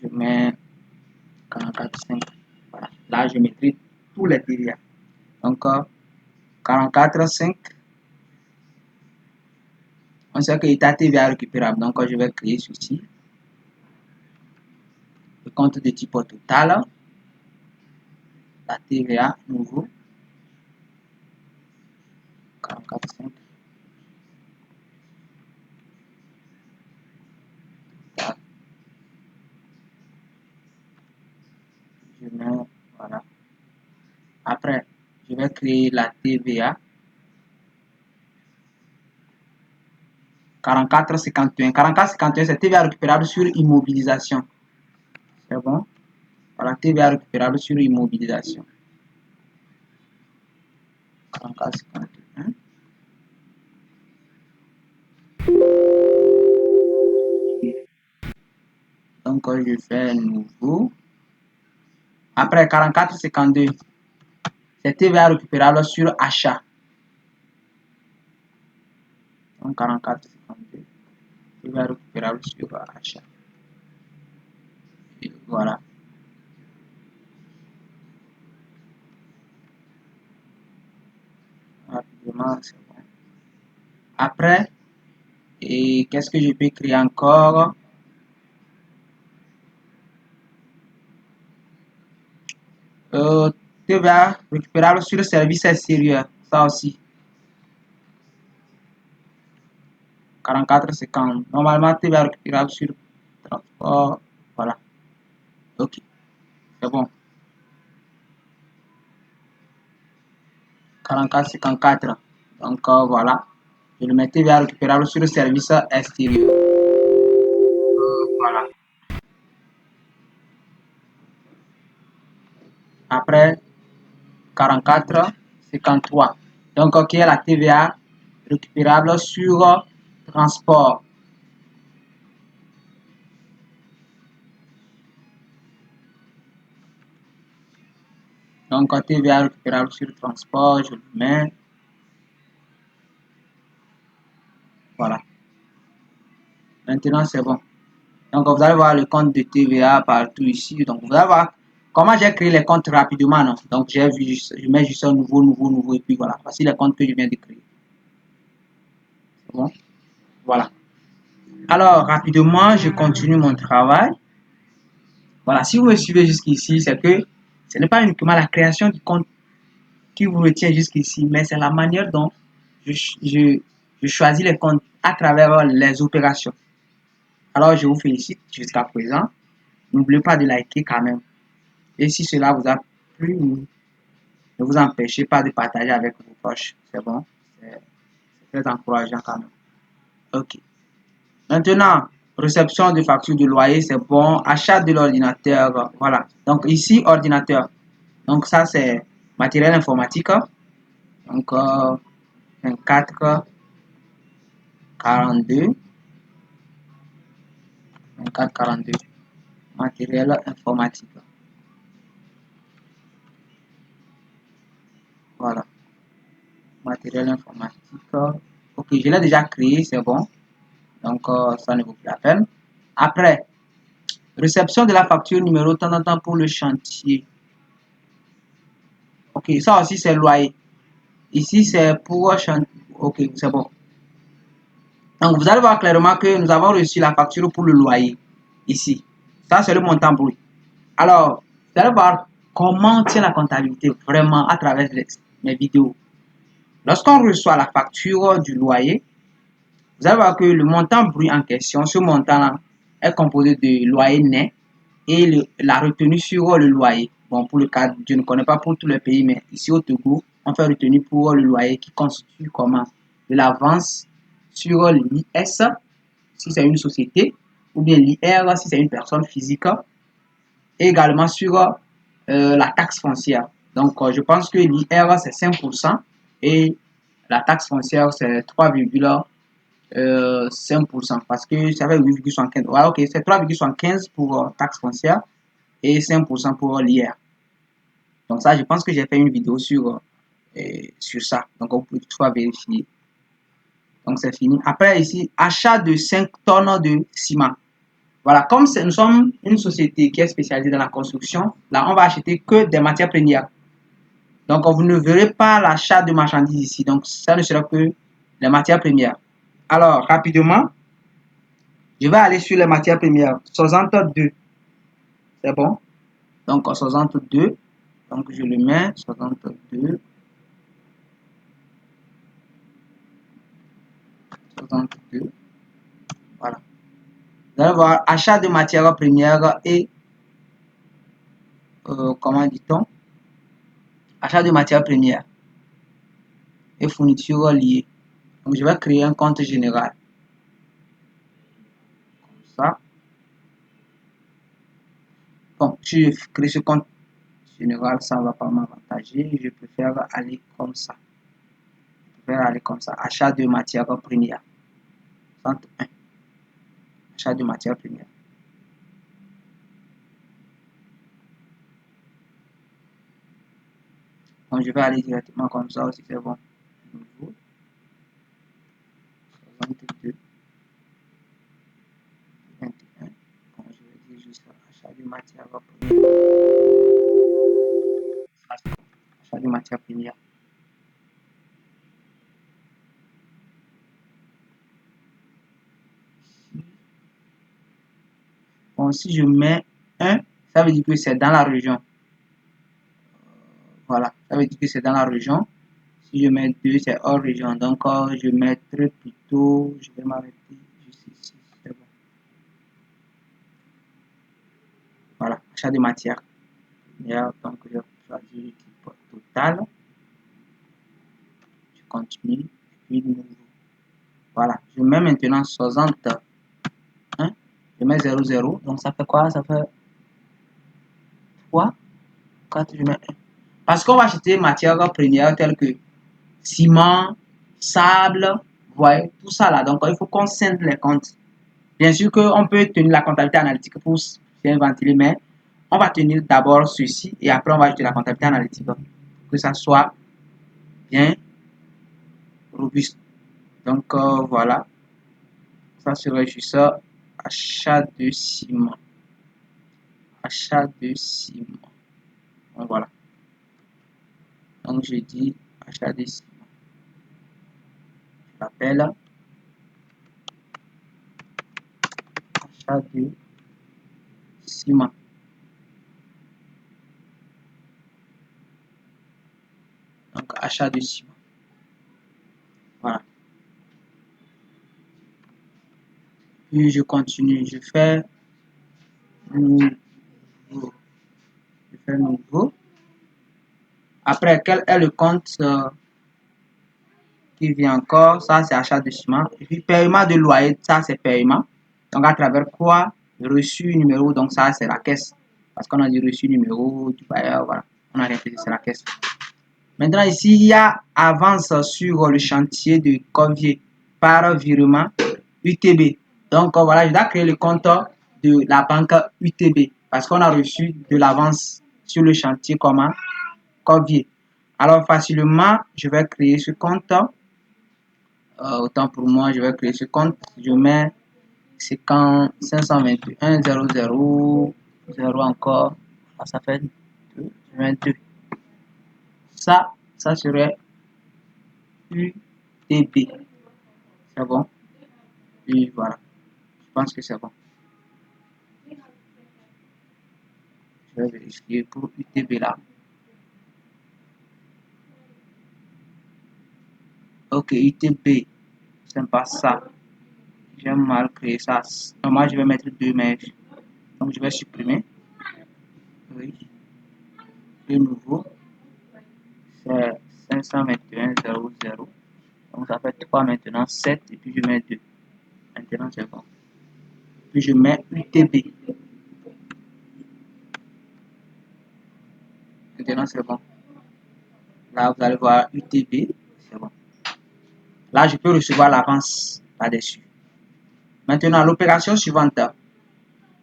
Je mets 44,5. Voilà. Là, je mettrai tous les TVA. Donc, 44,5. On sait que l'état TVA récupérable. Donc, je vais créer ceci. Le compte de type total. La TVA nouveau. 44,5. Je mets, voilà. Après, je vais créer la TVA. 44,51. 44,51, c'est TVA récupérable sur immobilisation. C'est bon. Voilà, TVA récupérable sur immobilisation. 44,51. Donc, je fais nouveau. Après, 44,52, c'est TVA récupérable sur achat. Donc, 44,52, TVA récupérable sur achat. Et voilà. Rapidement, c'est bon. Après, et qu'est-ce que je peux créer encore? TVA récupérable sur le service extérieur. Ça aussi. 44,50. Normalement, TVA récupérable sur transport. Voilà. Ok. C'est bon. 44,54. Donc, voilà. Je le mets TVA récupérable sur le service extérieur. Voilà. Après, 44,53. Donc, ok, la TVA récupérable sur transport. Donc, TVA récupérable sur transport, je le mets. Voilà. Maintenant, c'est bon. Donc, vous allez voir le compte de TVA partout ici. Donc, vous allez voir comment j'ai créé les comptes rapidement. Non? Donc, j'ai vu, je mets juste un nouveau, et puis voilà. Voici les comptes que je viens de créer. C'est bon? Voilà. Alors, rapidement, je continue mon travail. Voilà, si vous me suivez jusqu'ici, c'est que ce n'est pas uniquement la création du compte qui vous retient jusqu'ici, mais c'est la manière dont je choisis les comptes à travers les opérations. Alors, je vous félicite jusqu'à présent. N'oubliez pas de liker quand même. Et si cela vous a plu, ne vous empêchez pas de partager avec vos proches. C'est bon. C'est très encourageant quand même. Ok. Maintenant, réception de facture de loyer, c'est bon. Achat de l'ordinateur, voilà. Donc ici, ordinateur. Donc ça, c'est matériel informatique. Donc 24, 42, 24, 42. Matériel informatique. Voilà. Matériel informatique. Ok, je l'ai déjà créé, c'est bon. Donc ça ne vaut plus la peine. Après, réception de la facture numéro tant pour le chantier. Ok, ça aussi c'est loyer. Ici c'est pour chantier. Ok, c'est bon. Donc vous allez voir clairement que nous avons reçu la facture pour le loyer. Ici. Ça c'est le montant brut. Alors, vous allez voir comment tient la comptabilité vraiment à travers mes vidéos. Lorsqu'on reçoit la facture du loyer, vous allez voir que le montant brut en question, ce montant-là, est composé de loyer net et la retenue sur le loyer. Bon, pour le cas, je ne connais pas pour tous les pays, mais ici au Togo, on fait retenue pour le loyer qui constitue comment? De l'avance sur l'IS, si c'est une société, ou bien l'IR, si c'est une personne physique, et également sur la taxe foncière. Donc, je pense que l'IR, c'est 5% et la taxe foncière, c'est 3,5%. 5% parce que ça fait 8,75. Voilà, ok, c'est 3,75 pour taxe foncière et 5% pour l'IR. Donc ça, je pense que j'ai fait une vidéo sur ça. Donc vous pouvez toutefois vérifier. Donc c'est fini. Après ici, achat de 5 tonnes de ciment. Voilà, comme nous sommes une société qui est spécialisée dans la construction, là on va acheter que des matières premières. Donc vous ne verrez pas l'achat de marchandises ici. Donc ça ne sera que les matières premières. Alors rapidement, je vais aller sur les matières premières. 62, c'est bon. Donc 62, donc je le mets 62. 62. Voilà. Vous allez voir achat de matières premières et comment dit-on? Achat de matières premières et fournitures liées. Donc je vais créer un compte général. Comme ça. Bon, si je crée ce compte général, ça ne va pas m'avantager. Je préfère aller comme ça. Achat de matières premières. 61. Achat de matières premières. Donc je vais aller directement comme ça aussi, c'est bon. Nouveau. 62. 21. Bon, je vais dire juste achat de matières premières. Achat de matières premières. Bon, si je mets 1, ça veut dire que c'est dans la région. Voilà, ça veut dire que c'est dans la région. Si je mets 2, c'est hors région. Donc, je mettrai plutôt, je vais m'arrêter juste ici. C'est bon. Voilà, achat de matière. Donc, je choisis l'équipe totale. Je continue. Et puis, nouveau. Voilà, je mets maintenant 60. Hein? Je mets 0, 0. Donc, ça fait quoi? Ça fait 3, 4, je mets 1. Parce qu'on va acheter matière première telle que ciment, sable, voyez, tout ça là. Donc, il faut qu'on scinde les comptes. Bien sûr qu'on peut tenir la comptabilité analytique pour bien ventiler, mais on va tenir d'abord ceci et après on va ajouter la comptabilité analytique pour que ça soit bien robuste. Donc, voilà. Ça serait juste ça. Achat de ciment. Achat de ciment. Donc, voilà. Donc, je dis achat de ciment. Je l'appelle achat de ciment. Donc, achat de ciment. Voilà. Puis, je continue. Je fais nouveau. Je fais nouveau. Après, quel est le compte qui vient encore? Ça, c'est achat de ciment. Et puis, paiement de loyer, ça, c'est paiement. Donc, à travers quoi? Reçu numéro, donc ça, c'est la caisse. Parce qu'on a dit reçu numéro du bailleur, voilà. On a répété, c'est la caisse. Maintenant, ici, il y a avance sur le chantier de Corvier par virement UTB. Donc, voilà, je dois créer le compte de la banque UTB parce qu'on a reçu de l'avance sur le chantier comment? Corvier. Alors, facilement, je vais créer ce compte. Autant pour moi, je vais créer ce compte. Je mets c'est quand 521 00 0 encore. Ah, ça fait 2. Je mets 2. Ça serait UTB. C'est bon. Et voilà. Je pense que c'est bon. Je vais vérifier pour UTB là. Ok, UTB. C'est pas ça. J'ai mal créé ça. Normalement, je vais mettre 2 mèches. Donc, je vais supprimer. Oui. De nouveau, c'est 521 00. Donc, ça fait 3 maintenant, 7. Et puis, je mets 2. Maintenant, c'est bon. Puis, je mets UTB. Maintenant, c'est bon. Là, vous allez voir UTB. C'est bon. Là, je peux recevoir l'avance. là-dessus. Maintenant, l'opération suivante.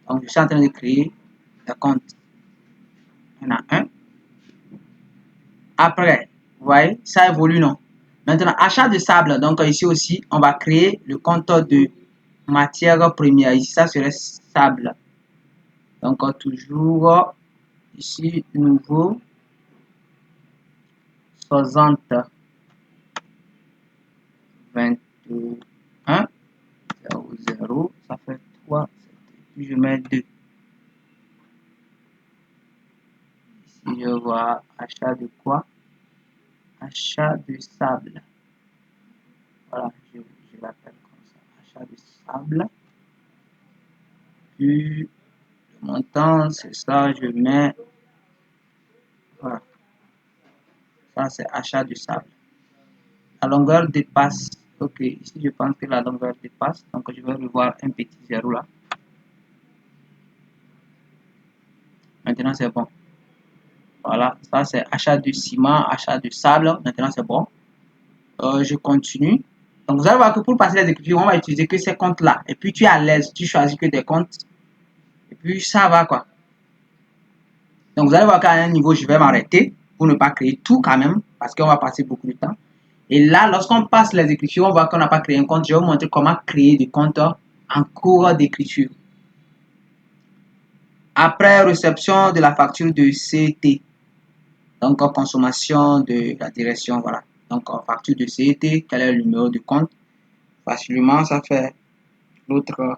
Donc, je suis en train de créer le compte. Il y en a un. Après, vous voyez, ça évolue, non? Maintenant, achat de sable. Donc, ici aussi, on va créer le compte de matière première. Ici, ça serait sable. Donc, toujours ici, nouveau 60 21 00. Ça fait 3. Puis je mets 2. Ici, je vois achat de quoi? Achat de sable. Voilà, je l'appelle comme ça. Achat de sable. Puis, le montant, c'est ça, je mets. Voilà. Ça, c'est achat de sable. La longueur dépasse. Ok, ici, je pense que la longueur dépasse. Donc, je vais revoir un petit zéro là. Maintenant, c'est bon. Voilà, ça, c'est achat de ciment, achat de sable. Maintenant, c'est bon. Je continue. Donc, vous allez voir que pour passer les écritures, on va utiliser que ces comptes-là. Et puis, tu es à l'aise. Tu choisis que des comptes. Et puis, ça va, quoi. Donc, vous allez voir qu'à un niveau, je vais m'arrêter pour ne pas créer tout quand même. Parce qu'on va passer beaucoup de temps. Et là, lorsqu'on passe les écritures, on voit qu'on n'a pas créé un compte. Je vais vous montrer comment créer des comptes en cours d'écriture. Après réception de la facture de CT. Donc, consommation de la direction, voilà. Donc, facture de CT, quel est le numéro de compte? Facilement, ça fait l'autre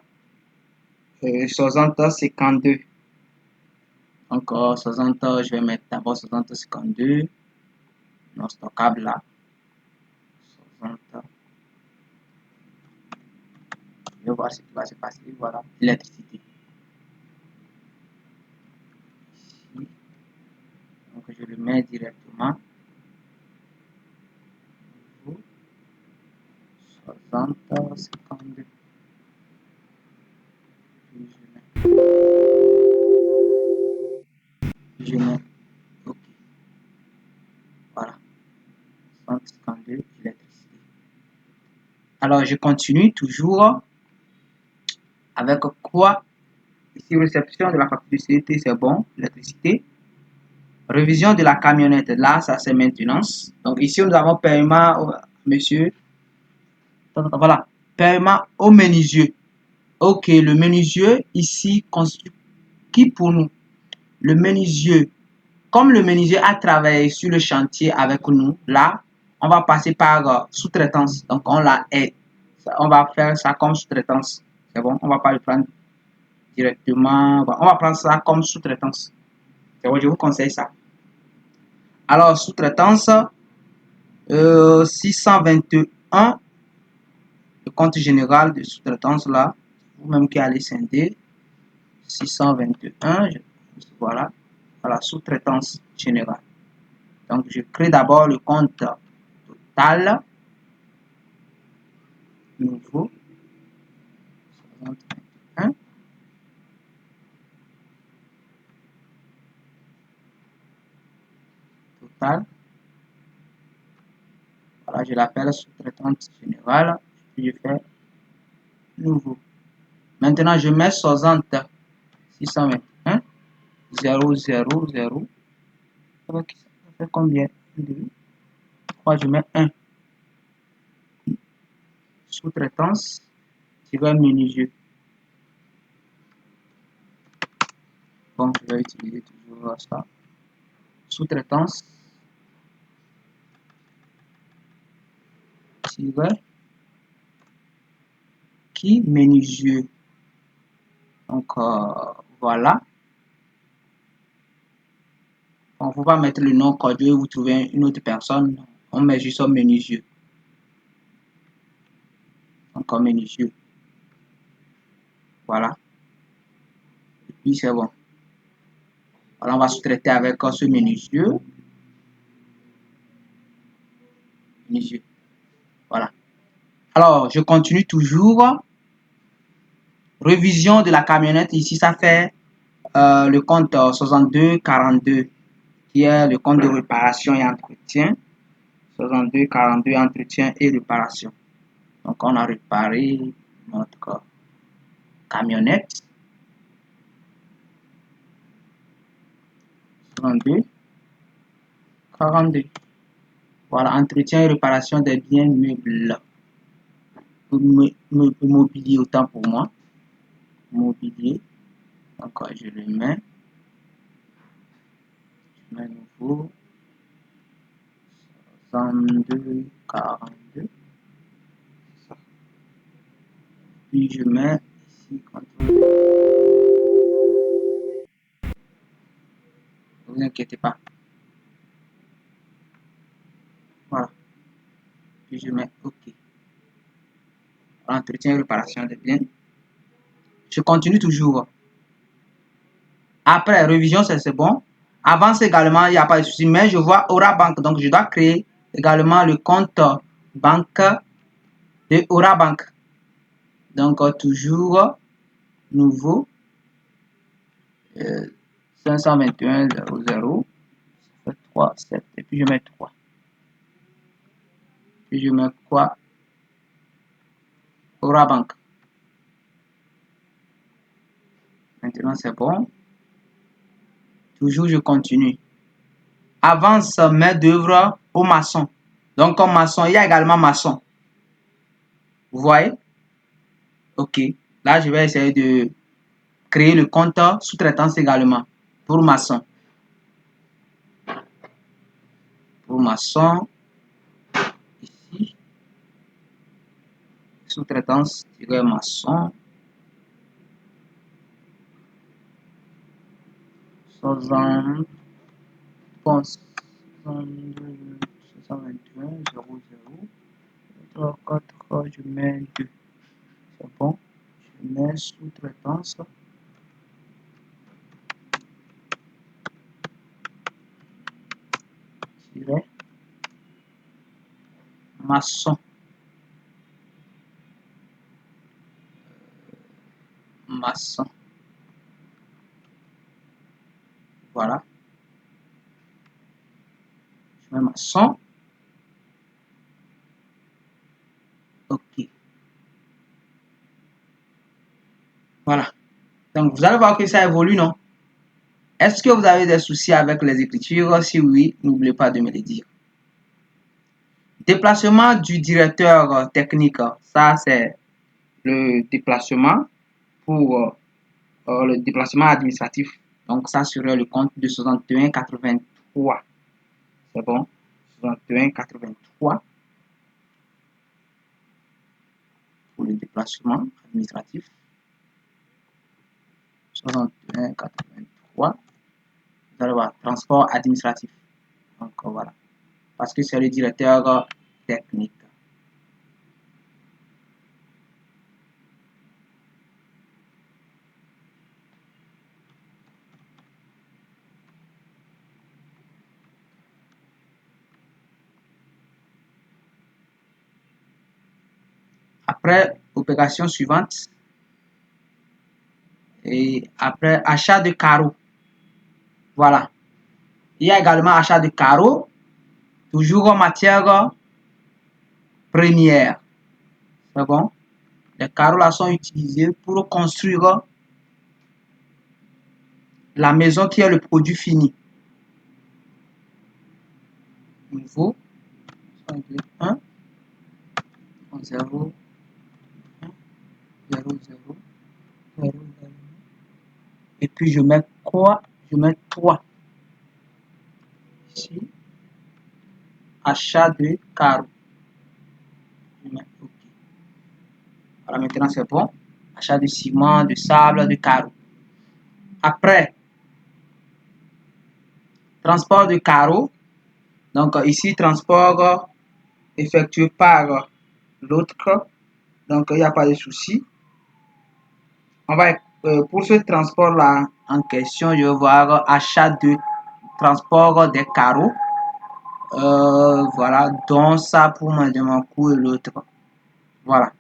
6052. Donc, 60, je vais mettre d'abord 6052. Non stockable là. 60. Je vais voir ce qui va se passer. Voilà, électricité. Ici. Donc, je le mets directement. 60, 52. Je mets OK. Voilà. 152, électricité. Alors, je continue toujours avec quoi? Ici, réception de la facture de CT, c'est bon. Électricité. Révision de la camionnette. Là, ça, c'est maintenance. Donc, ici, nous avons paiement, monsieur. Voilà. Paiement au menuisier. OK, le menuisier, ici, constitue qui pour nous? Le menuisier. Comme le menuisier a travaillé sur le chantier avec nous, là, on va passer par sous-traitance. Donc, on va faire ça comme sous-traitance. C'est bon, on va pas le prendre directement. On va prendre ça comme sous-traitance. C'est bon, je vous conseille ça. Alors, sous-traitance, 621, le compte général de sous-traitance là, vous-même qui allez scinder, 621, voilà, voilà, sous-traitance générale. Donc, je crée d'abord le compte total, nouveau, 61. Total. Voilà, je l'appelle sous-traitante générale, puis je fais nouveau. Maintenant, je mets 60, 621, 0, 0, 0. Ça fait combien? 2, 3, je mets 1. Sous-traitance, menuisier. Bon, je vais utiliser toujours ça. Sous-traitance, qui menuisier. Donc, voilà. On ne peut pas mettre le nom codé, vous trouvez une autre personne. On met juste un menuisier. Encore menuisier. Voilà. Et puis, c'est bon. Alors, on va se traiter avec ce menuisier. Voilà. Alors, je continue toujours. Révision de la camionnette. Ici, ça fait le compte 6242 qui est le compte de réparation et entretien. 6242 entretien et réparation. Donc, on a réparé notre camionnette. 62, 42. Voilà, entretien et réparation des biens meubles. Mobilier, autant pour moi. Mobilier. Donc, je le mets. Je mets nouveau. 62, 42. Ça. Puis je mets ici. Ne vous inquiétez pas. Voilà. Puis je mets OK. Entretien et réparation des biens. Je continue toujours. Après, révision, c'est bon. Avance également, il n'y a pas de souci. Mais je vois Aura Bank. Donc, je dois créer également le compte banque de Aura Bank. Donc, toujours nouveau. 521 00 3 7. Et puis, je mets 3. Puis, je mets quoi? Aura Bank. Maintenant, c'est bon. Toujours, je continue. Avance main d'œuvre au maçon. Donc, comme maçon, il y a également maçon. Vous voyez? OK. Là, je vais essayer de créer le compte sous-traitance également pour maçon. Pour maçon, ici, sous-traitance, maçon, 60, 621, 00, 4, je mets 2. C'est bon. Je mets sous-traitance. Maçon. Maçon. Voilà. Je mets maçon. OK. Voilà. Donc, vous allez voir que ça évolue, non? Est-ce que vous avez des soucis avec les écritures? Si oui, n'oubliez pas de me le dire. Déplacement du directeur technique. Ça, c'est le déplacement pour le déplacement administratif. Donc, ça serait le compte de 61,83. C'est bon? 61,83 pour le déplacement administratif. 61,83. Vous allez voir, transport administratif. Donc, voilà. Parce que c'est le directeur technique. Après, opération suivante. Et après, achat de carreaux. Voilà. Il y a également achat de carreaux, toujours en matière première. C'est bon? Les carreaux là sont utilisés pour construire la maison qui est le produit fini. Nouveau. 1, 0, 1, 0, 0, 0, 0. Et puis je mets quoi? Je mets 3. Ici. Achat de carreaux. Je mets OK. Voilà, maintenant c'est bon. Achat de ciment, de sable, de carreaux. Après, transport de carreaux. Donc ici, transport effectué par l'autre. Donc il n'y a pas de souci. On va pour ce transport là en question, je vais voir achat de transport des carreaux. Voilà, donc ça pour moi de mon coup et l'autre. Voilà.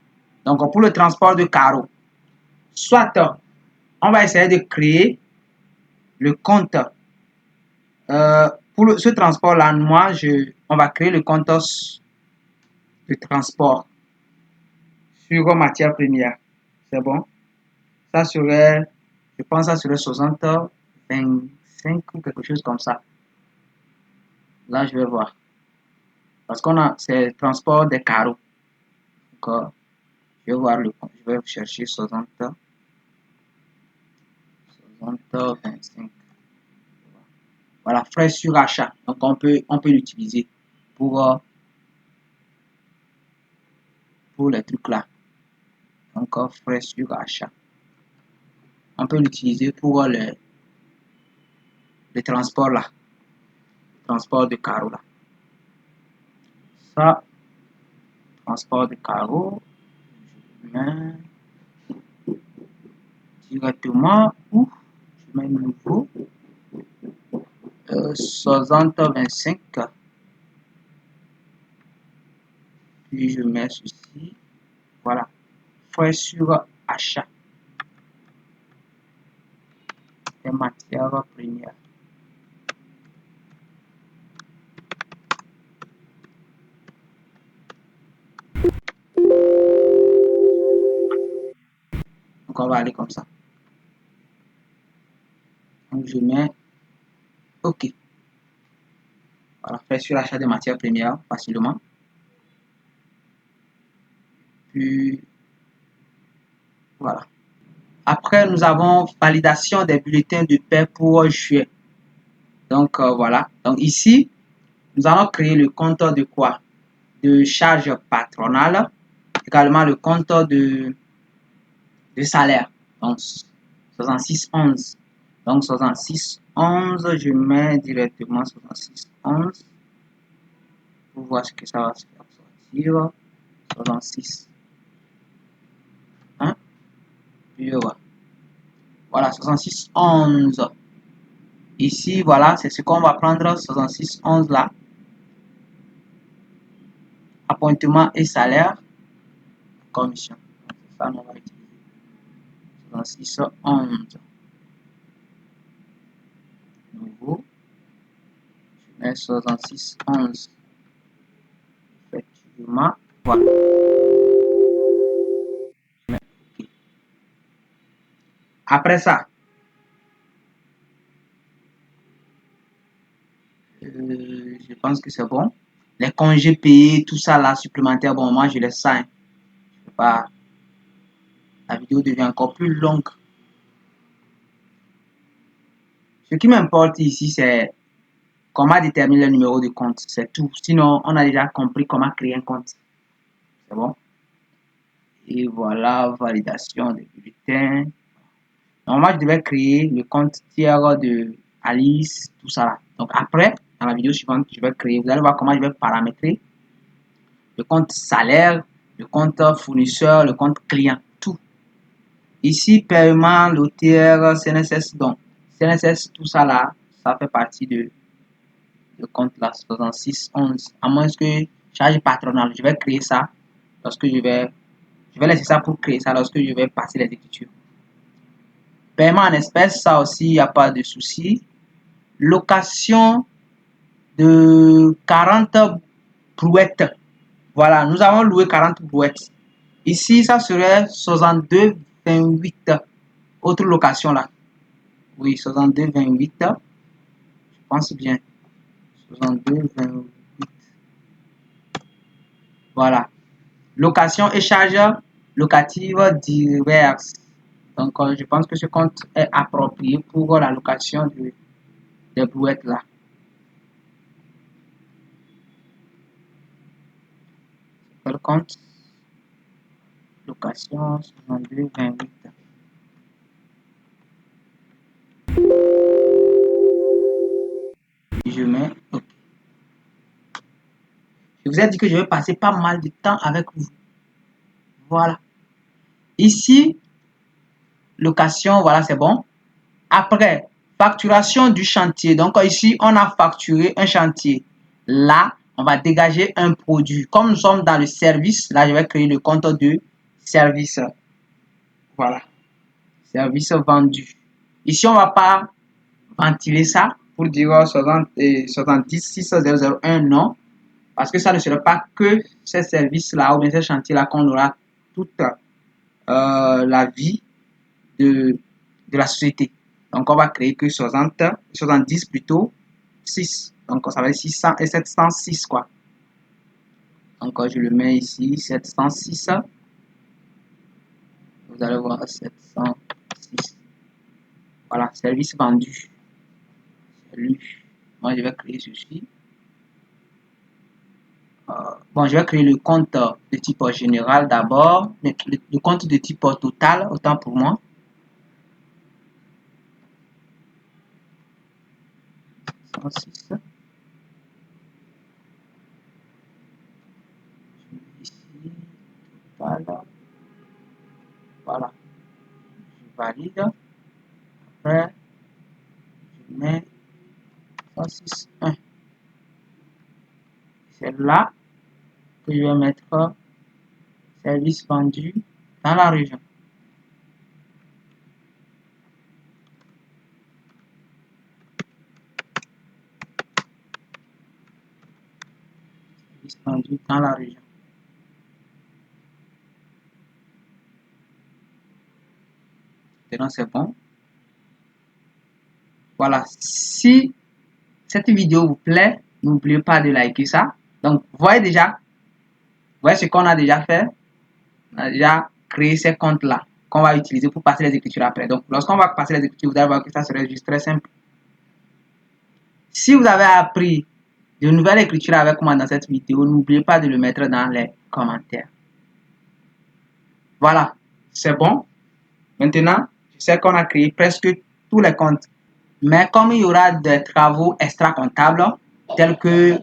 Donc pour le transport de carreaux, soit on va essayer de créer le compte. Pour ce transport là, on va créer le compte de transport. sur matière première. C'est bon. Ça serait, je pense, ça serait 60, 25 ou quelque chose comme ça. Là, je vais voir. Parce qu'on a, c'est le transport des carreaux. Donc, je vais voir je vais chercher 60, 25. Voilà, frais sur achat. Donc, on peut l'utiliser pour les trucs là. Donc, frais sur achat. On peut l'utiliser pour le transport là. Le transport de carreaux là. Ça, transport de carreaux. Je mets directement où je mets nouveau 60, 25. Puis je mets ceci. Voilà. Frais sur achat des matières premières. Donc on va aller comme ça. Donc je mets OK. Voilà, frais sur l'achat des matières premières facilement. Puis voilà. Après, nous avons validation des bulletins de paie pour juillet. Donc voilà. Donc ici, nous allons créer le compte de quoi? De charge patronale. Également le compte de salaire. Donc 6611. Donc 6611, je mets directement 6611 pour voir ce que ça va se faire sortir. 66. Hein? Puis voilà, 6611. Ici, voilà, c'est ce qu'on va prendre, 6611 là. Appointement et salaire. Commission. C'est ça, on va utiliser. 6611. Nouveau. Je mets 6611. Effectivement. Voilà. Après ça, je pense que c'est bon. Les congés payés, tout ça là, supplémentaire, bon, moi je laisse ça. Hein. Je sais pas. La vidéo devient encore plus longue. Ce qui m'importe ici, c'est comment déterminer le numéro de compte. C'est tout. Sinon, on a déjà compris comment créer un compte. C'est bon. Et voilà, validation des bulletins. Normalement, je devais créer le compte tiers de Alice, tout ça là. Donc après, dans la vidéo suivante, je vais créer. Vous allez voir comment je vais paramétrer le compte salaire, le compte fournisseur, le compte client, tout. Ici, paiement, l'OTR, CNSS, donc CNSS, tout ça là, ça fait partie de compte là, 6611. À moins que charge patronale, je vais créer ça lorsque je vais laisser ça pour créer ça lorsque je vais passer les écritures. Paiement en espèces, ça aussi, il n'y a pas de souci. Location de 40 brouettes. Voilà, nous avons loué 40 brouettes. Ici, ça serait 62,28. Autre location là. Oui, 62,28. Je pense bien. 62,28. Voilà. Location et charge locative diverses. Donc, je pense que ce compte est approprié pour la location des brouettes là. Quel compte? Location 62,28. Je mets OK. Je vous ai dit que je vais passer pas mal de temps avec vous. Voilà. Ici, location, voilà, c'est bon. Après, facturation du chantier. Donc ici, on a facturé un chantier. Là, on va dégager un produit. Comme nous sommes dans le service, là, je vais créer le compte de service. Voilà. Service vendu. Ici, on ne va pas ventiler ça pour dire 70601 non. Parce que ça ne serait pas que ces services-là ou bien ces chantiers-là qu'on aura toute la vie de la société. Donc, on va créer que 70 plutôt 6. Donc, ça va être 600 et 706, quoi. Donc, je le mets ici, 706. Vous allez voir 706. Voilà, service vendu. Salut. Moi, je vais créer ceci. Bon, je vais créer le compte de type général d'abord. Le compte de type total, autant pour moi. Ici, total. Voilà. Je valide. Après, je mets 106.1. C'est là que je vais mettre service vendu dans la région. Service vendu dans la région. Maintenant, c'est bon. Voilà. Si cette vidéo vous plaît, n'oubliez pas de liker ça. Donc, voyez ce qu'on a déjà fait. On a déjà créé ces comptes-là qu'on va utiliser pour passer les écritures après. Donc, lorsqu'on va passer les écritures, vous allez voir que ça serait juste très simple. Si vous avez appris de nouvelles écritures avec moi dans cette vidéo, n'oubliez pas de le mettre dans les commentaires. Voilà, c'est bon. Maintenant, je sais qu'on a créé presque tous les comptes. Mais comme il y aura des travaux extra-comptables, tels que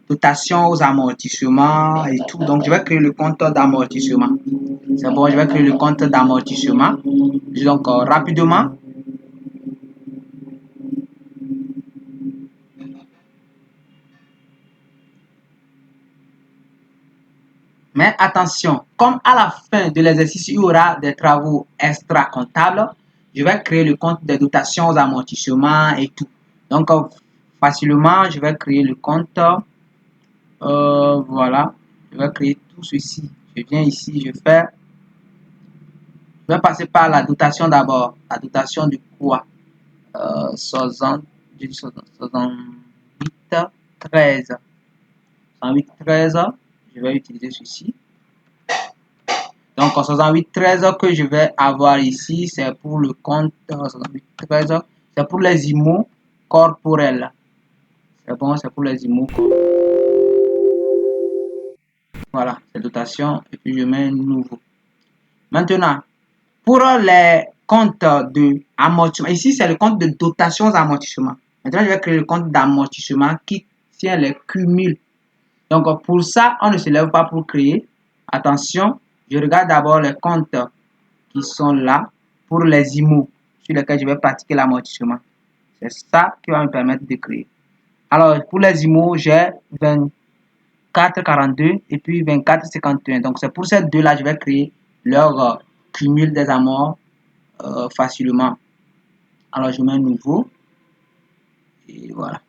dotation aux amortissements et tout, donc je vais créer le compte d'amortissement. C'est bon, je vais créer le compte d'amortissement. Donc, rapidement. Mais attention, comme à la fin de l'exercice, il y aura des travaux extra-comptables, je vais créer le compte des dotations aux amortissements et tout. Donc, facilement, je vais créer le compte. Voilà, je vais créer tout ceci. Je viens ici, je vais passer par la dotation d'abord. La dotation de quoi? 60, 68, 13. 68, 13, je vais utiliser ceci. Donc, 68, 13 que je vais avoir ici, c'est pour le compte 68, 13, c'est pour les IMO corporels. C'est bon, c'est pour les IMO corporels. Voilà, c'est dotation, et puis je mets un nouveau. Maintenant, pour les comptes de amortissement, ici c'est le compte de dotation aux amortissements. Maintenant, je vais créer le compte d'amortissement qui tient les cumuls. Donc, pour ça, on ne se lève pas pour créer. Attention, je regarde d'abord les comptes qui sont là pour les IMO sur lesquels je vais pratiquer l'amortissement. C'est ça qui va me permettre de créer. Alors, pour les IMO, j'ai 24,42 et puis 24,51. Donc, c'est pour ces deux-là, je vais créer leur cumul des amorts facilement. Alors, je mets un nouveau. Et voilà.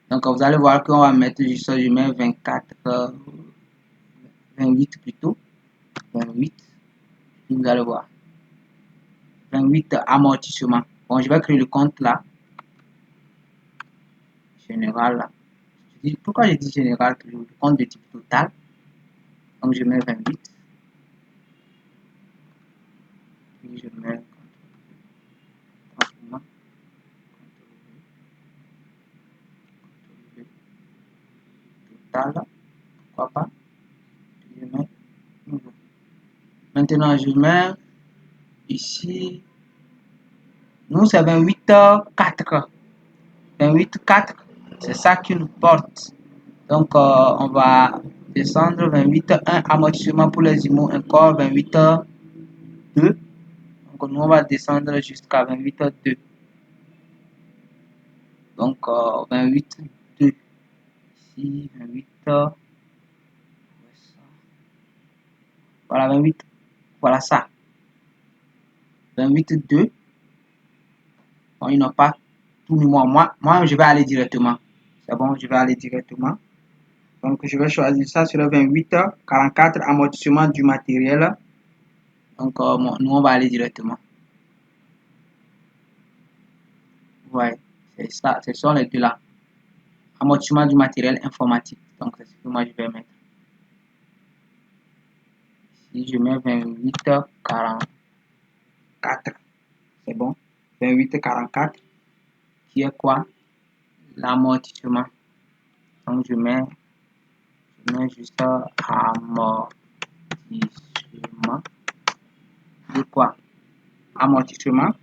Donc, vous allez voir qu'on va mettre juste, je mets 28 plutôt. 28. Et vous allez voir. 28 amortissement. Bon, je vais créer le compte là. Général là. Pourquoi je dis général? Le compte de type total. Donc, je mets 28. Puis, je mets total. Pourquoi pas? Je mets nouveau. Maintenant, je mets ici. Nous, c'est 28,4. 28,4. C'est ça qui nous porte. Donc, on va descendre 28,1 amortissement pour les IMO, encore 28,2. Donc, nous, on va descendre jusqu'à 28,2. Donc, 28,2. Ici, 28. Voilà, 28. Voilà ça. 28,2. Bon, ils n'ont pas tout mis moi. Moi, je vais aller directement. C'est bon, je vais aller directement. Donc, je vais choisir ça sur le 2844, amortissement du matériel. Donc, nous, on va aller directement. Ouais, c'est ça, ce sont les deux là. Amortissement du matériel informatique. Donc, c'est ce que moi, je vais mettre. Si je mets 2844, c'est bon. 2844, qui est quoi? L'amortissement. Donc, je mets juste amortissement de quoi? Amortissement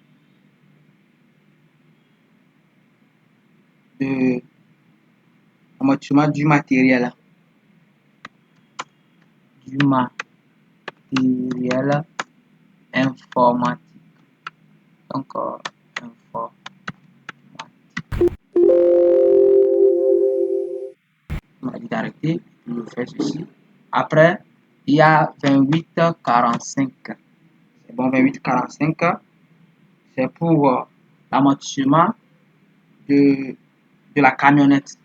de amortissement du matériel. Du matériel informatique. Donc, informatique. On m'a dit d'arrêter, je fais ceci. Après, il y a 2845. C'est bon, 2845. C'est pour l'amortissement de la camionnette.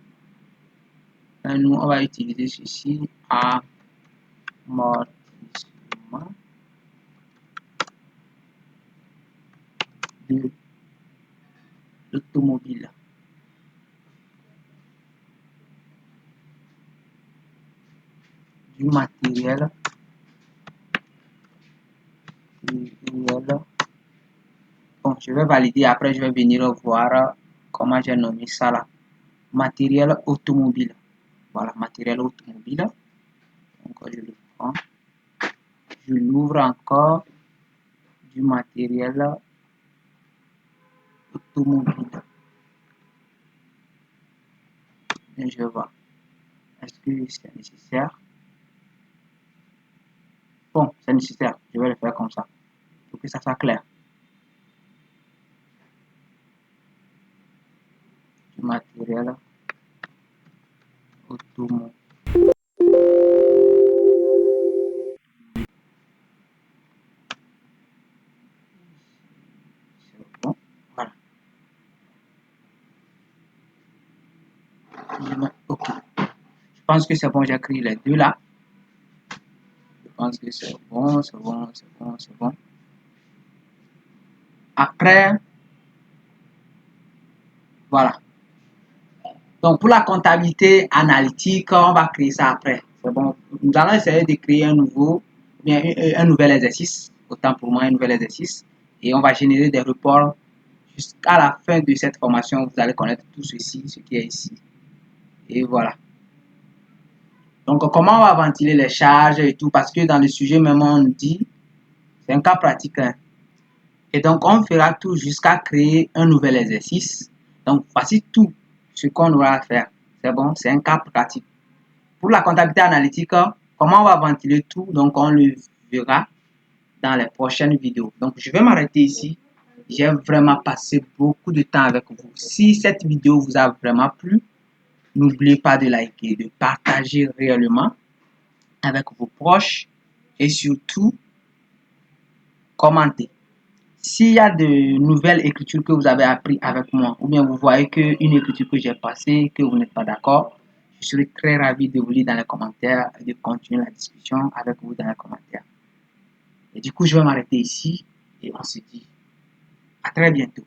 Et nous, on va utiliser ceci, amortissement de l'automobile. Du matériel. Bon, je vais valider, après je vais venir voir comment j'ai nommé ça là. Matériel automobile. Voilà, matériel automobile. Donc, je le prends. Je l'ouvre encore. Du matériel automobile. Et je vois. Est-ce que c'est nécessaire? Bon, c'est nécessaire. Je vais le faire comme ça. Pour que ça soit clair. Du matériel automobile. C'est bon. Voilà. OK. Je pense que c'est bon, j'ai écrit les deux là. Je pense que c'est bon, c'est bon, c'est bon, c'est bon. Après, voilà. Donc, pour la comptabilité analytique, on va créer ça après. C'est bon. Nous allons essayer de créer un nouvel exercice. Autant pour moi, un nouvel exercice. Et on va générer des reports jusqu'à la fin de cette formation. Vous allez connaître tout ceci, ce qui est ici. Et voilà. Donc, comment on va ventiler les charges et tout, parce que dans le sujet même, on nous dit, c'est un cas pratique. Hein. Et donc, on fera tout jusqu'à créer un nouvel exercice. Donc, voici tout ce qu'on aura à faire. C'est bon, c'est un cas pratique. Pour la comptabilité analytique, comment on va ventiler tout, donc on le verra dans les prochaines vidéos. Donc, je vais m'arrêter ici. J'ai vraiment passé beaucoup de temps avec vous. Si cette vidéo vous a vraiment plu, n'oubliez pas de liker, de partager réellement avec vos proches et surtout, commentez. S'il y a de nouvelles écritures que vous avez appris avec moi, ou bien vous voyez qu'une écriture que j'ai passée, que vous n'êtes pas d'accord, je serai très ravi de vous lire dans les commentaires et de continuer la discussion avec vous dans les commentaires. Et du coup, je vais m'arrêter ici et on se dit à très bientôt.